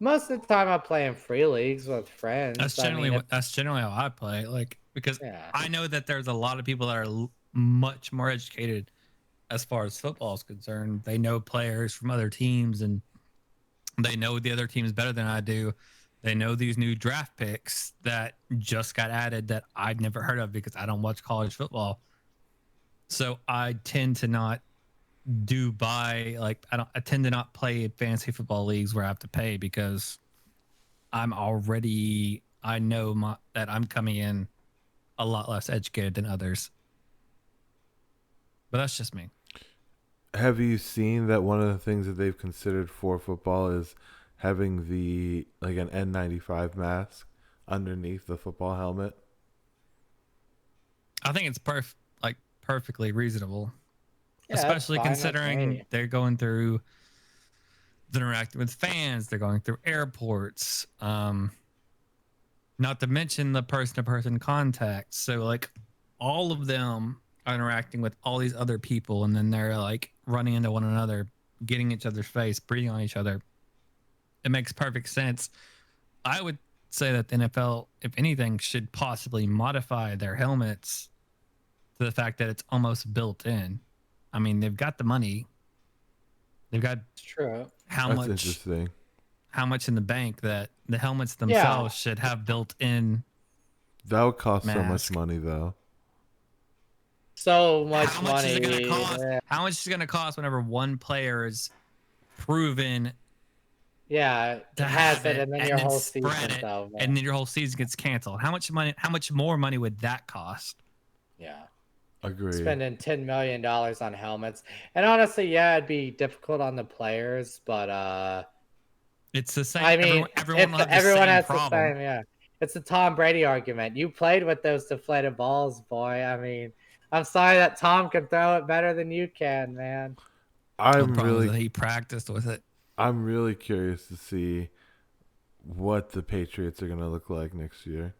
Most of the time, I play in free leagues with friends. That's generally how I play. Like because Yeah. I know that there's a lot of people that are much more educated as far as football is concerned. They know players from other teams, and they know the other teams better than I do. They know these new draft picks that just got added that I'd never heard of because I don't watch college football. So I tend to not I tend to not play fantasy football leagues where I have to pay because I know that I'm coming in a lot less educated than others. But that's just me. Have you seen that one of the things that they've considered for football is having an N95 mask underneath the football helmet? I think it's perfectly reasonable. Yeah, Especially that's fine with considering me. they're interacting with fans, they're going through airports, not to mention the person-to-person contact. So like all of them are interacting with all these other people, and then they're like running into one another, getting each other's face, breathing on each other. It makes perfect sense. I would say that the NFL, if anything, should possibly modify their helmets to the fact that it's almost built in. I mean, they've got the money. They've got It's true. That's interesting. how much in the bank that the helmets Yeah. themselves should have built in. That would cost so much Mask. money, though. So much How much money. is it going to cost? Yeah. How much is it going to cost whenever one player is proven Yeah, to has have it, and then your whole season's it, over. and then your whole season gets canceled? How much more money would that cost? Yeah. Agree. Spending $10 million on helmets. And honestly, yeah, it'd be difficult on the players, but It's the same. I mean, everyone will have the everyone same has problem. the same, yeah. It's the Tom Brady argument. You played with those deflated balls, boy. I mean, I'm sorry that Tom can throw it better than you can, man. The I'm problem is that really, he practiced with it. I'm really curious to see what the Patriots are gonna look like next year.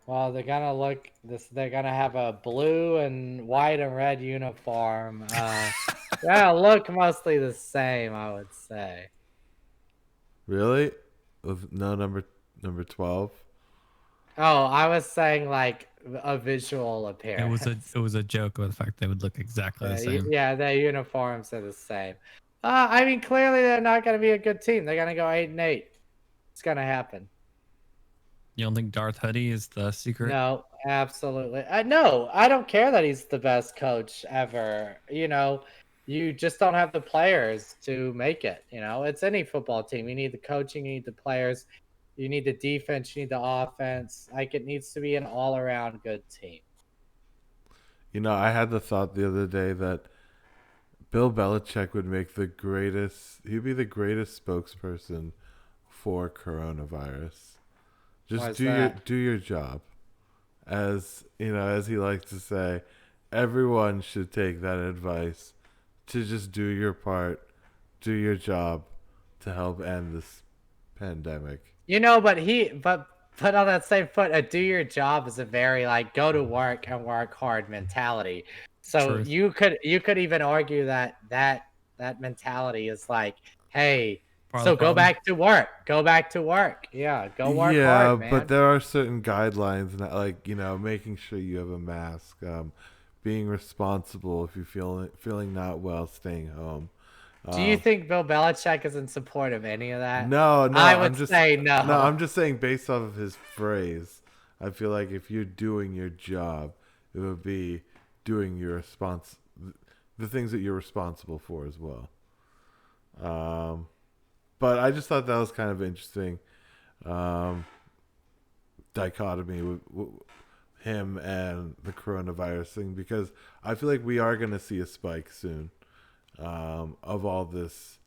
Well, they're gonna look this. They're gonna have a blue and white and red uniform. Yeah, look mostly the same, I would say. Really? With no number 12? Oh, I was saying like a visual appearance. It was a joke with the fact they would look exactly the same. Yeah, their uniforms are the same. I mean, clearly they're not gonna be a good team. They're gonna go 8-8. It's gonna happen. You don't think Darth Hoodie is the secret? No, absolutely. No, I don't care that he's the best coach ever. You just don't have the players to make it. It's any football team. You need the coaching, you need the players, you need the defense, you need the offense. Like, it needs to be an all-around good team. I had the thought the other day that Bill Belichick would make he'd be the greatest spokesperson for coronavirus. Why Just is that? do your job. As he likes to say, everyone should take that advice to just do your part, do your job to help end this pandemic. But on that same foot, a do your job is a very go to work and work hard mentality. So Truth. you could even argue that mentality is like, hey, Part of so the go problem. back to work. Go back to work. Yeah, go work Yeah, hard, man. but there are certain guidelines, making sure you have a mask, being responsible if you're feeling not well, staying home. Do you think Bill Belichick is in support of any of that? No, I would say no. No, I'm just saying based off of his phrase. I feel like if you're doing your job, it would be doing the things that you're responsible for as well. But I just thought that was kind of interesting dichotomy with him and the coronavirus thing, because I feel like we are going to see a spike soon of all these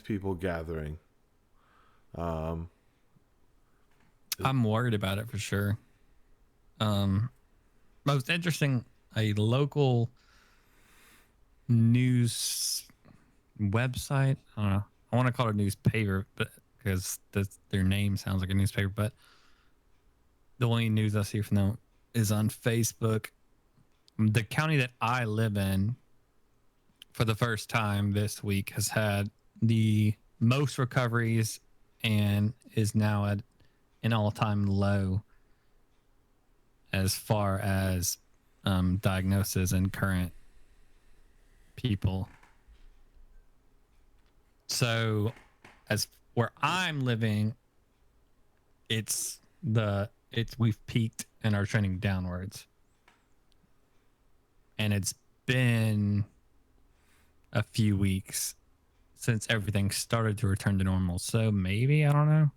people gathering. I'm worried about it for sure. Most interesting, a local news website. I don't know. I want to call it a newspaper, but because their name sounds like a newspaper. But the only news I see from them is on Facebook. The county that I live in, for the first time this week, has had the most recoveries and is now at an all-time low as far as diagnosis and current people. So, as where I'm living, we've peaked and are trending downwards, and it's been a few weeks since everything started to return to normal. So maybe, I don't know.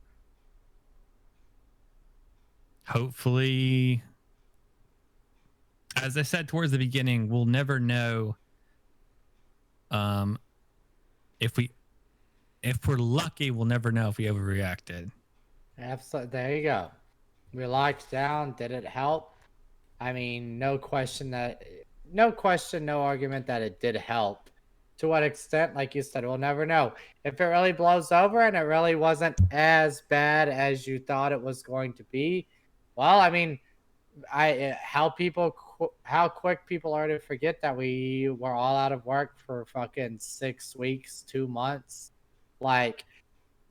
Hopefully, as I said towards the beginning, we'll never know if we're lucky, we'll never know if we overreacted. Absolutely. There you go. We locked down. Did it help? I mean, no question, no argument that it did help. To what extent, like you said, we'll never know. If it really blows over and it really wasn't as bad as you thought it was going to be, well, I mean, how quick people are to forget that we were all out of work for fucking 6 weeks, 2 months. Like,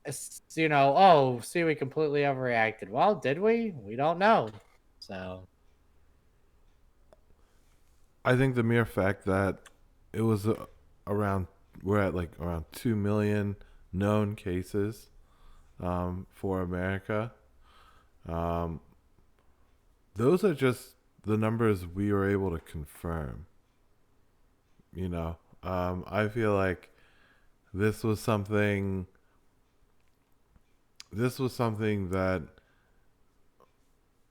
oh, see, we completely overreacted. Well, did we? We don't know. So I think the mere fact that it was we're at like around 2 million known cases for America. Those are just the numbers we were able to confirm. I feel like this was something that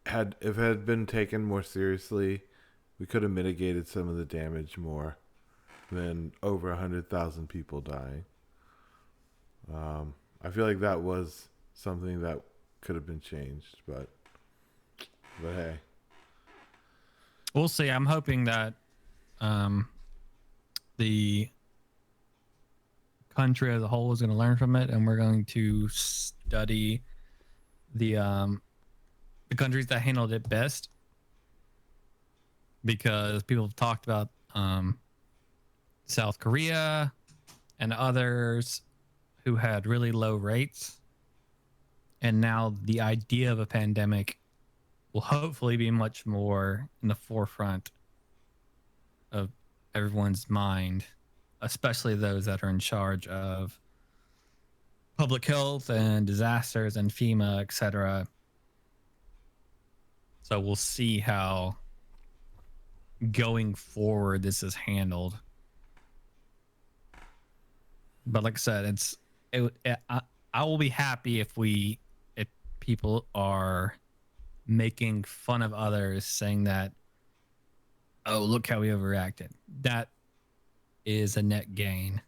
if it had been taken more seriously, we could have mitigated some of the damage more than over 100,000 people dying. I feel like that was something that could have been changed, but hey, We'll see. I'm hoping that the country as a whole is going to learn from it, and we're going to study the countries that handled it best, because people have talked about South Korea and others who had really low rates, and now the idea of a pandemic will hopefully be much more in the forefront of everyone's mind, especially those that are in charge of public health and disasters and FEMA, etc. So we'll see how going forward this is handled. But like I said, I will be happy if people are making fun of others, saying that, oh, look how we overreacted. That is a net gain,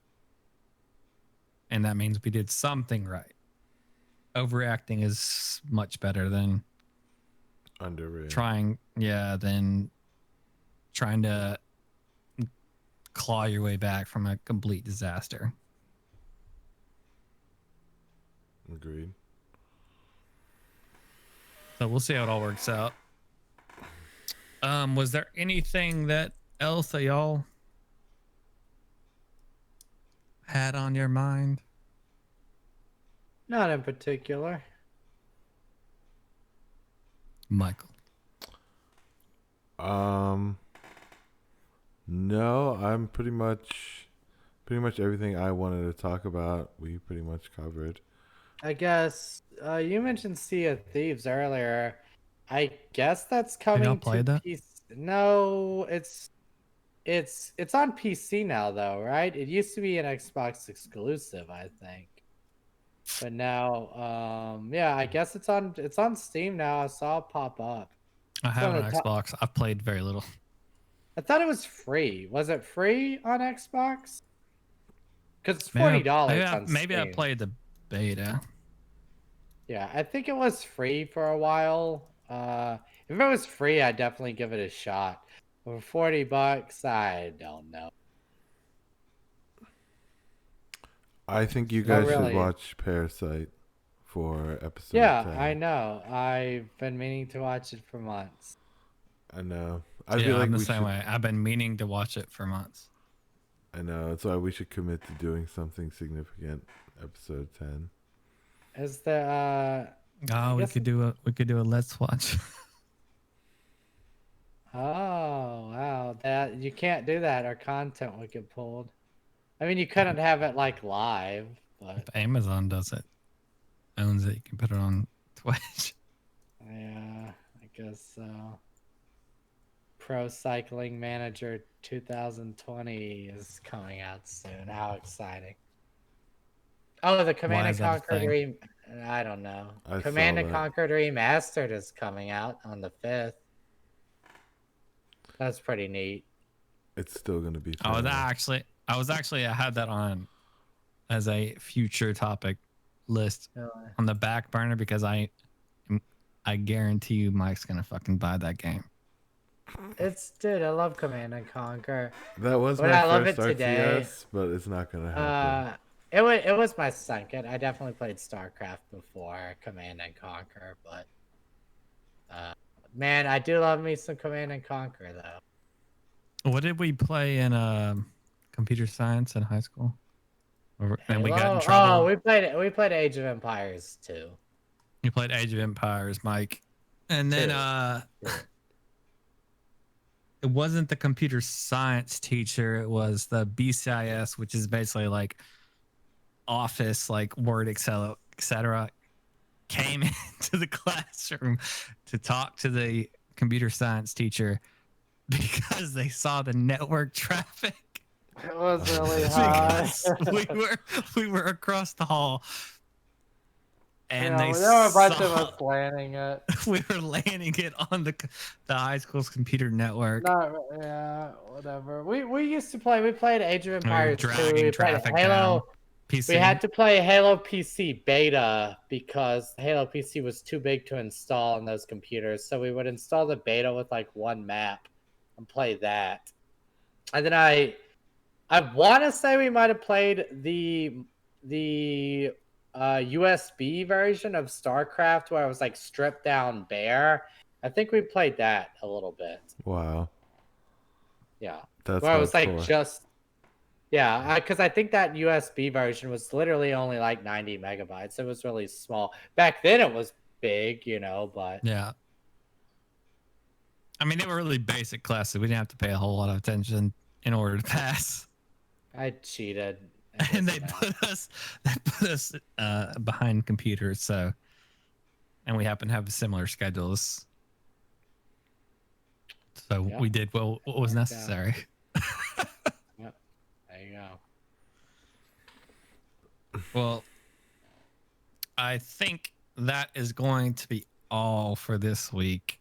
and that means we did something right. Overreacting is much better than trying to claw your way back from a complete disaster. Agreed. So we'll see how it all works out. Was there anything else that y'all had on your mind? not in particular. Michael. No, I'm pretty much everything I wanted to talk about, we pretty much covered. I guess you mentioned Sea of Thieves earlier. I guess that's coming to that? PC. No, it's on PC now though, right? It used to be an Xbox exclusive, I think. But now, yeah, I guess it's on Steam now. I saw it pop up. I have an Xbox. I've played very little. I thought it was free. Was it free on Xbox? Because it's $40 on Steam. Maybe I played the beta. Yeah, I think it was free for a while. If it was free, I'd definitely give it a shot. For $40, I don't know. I think you guys should watch Parasite for episode 10. I know. I've been meaning to watch it for months. I know. I feel like I'm the same way. I've been meaning to watch it for months. I know. That's why we should commit to doing something significant. Episode 10. Is there we could do a let's watch. Oh wow, that you can't do that. Our content would get pulled. I mean, you couldn't have it like live, but If Amazon does it, owns it, you can put it on Twitch. yeah, I guess so. Pro Cycling Manager 2020 is coming out soon. How exciting! Oh, the Command Why and is that a Conquer thing? I don't know. I Command saw and that. Conquer Remastered is coming out on the 5th. That's pretty neat. It's still gonna be. I terrible. I had that on as a future topic list on the back burner because I guarantee you Mike's gonna fucking buy that game. Dude, I love Command and Conquer. That was But my I love first it today. RTS, but it's not gonna happen. It was my second. I definitely played StarCraft before Command and Conquer, but man, I do love me some Command and Conquer though. What did we play in computer science in high school? And we got in Halo? trouble. Oh, we played Age of Empires 2. You played Age of Empires, Mike. And then it wasn't the computer science teacher, it was the BCIS, which is basically like Office, like Word, Excel, etc. Came into the classroom to talk to the computer science teacher because they saw the network traffic. It was really high. we were across the hall, and there were a bunch of us landing it. We were landing it on the high school's computer network. Yeah, whatever. We used to play. We played Age of Empires 2. Dragging We played traffic Halo. down. PC. We had to play Halo PC beta because Halo PC was too big to install on those computers. So we would install the beta with like one map and play that. And then I want to say we might have played the USB version of StarCraft where it was like stripped down bare. I think we played that a little bit. Wow. Yeah. That's where it was like hardcore. just. Yeah, because I think that USB version was literally only like 90 megabytes. It was really small. Back then it was big, you know, but... Yeah. I mean, they were really basic classes. We didn't have to pay a whole lot of attention in order to pass. I cheated. And they put us behind computers, so... And we happen to have similar schedules. So we did what was necessary. Yep. There you go. Well, I think that is going to be all for this week.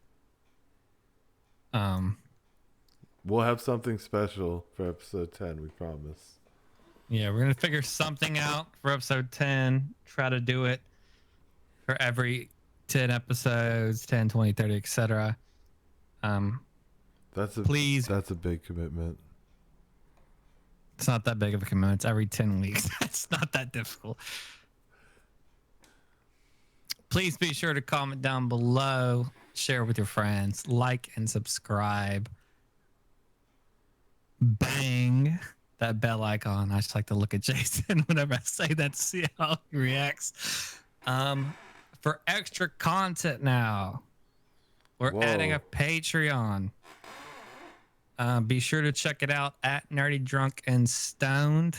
We'll have something special for episode 10, we promise. Yeah, we're going to figure something out for episode 10. Try to do it for every 10 episodes, 10, 20, 30, etc. That's a big commitment. It's not that big of a commitment. It's every 10 weeks. It's not that difficult. Please be sure to comment down below, share with your friends, like and subscribe. Bang that bell icon. I just like to look at Jason whenever I say that to see how he reacts. For extra content now, we're adding a Patreon. Be sure to check it out at Nerdy Drunk and Stoned.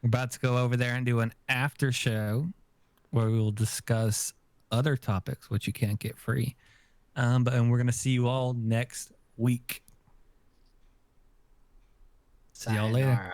We're about to go over there and do an after show where we will discuss other topics which you can't get free. And we're gonna see you all next week. See y'all later.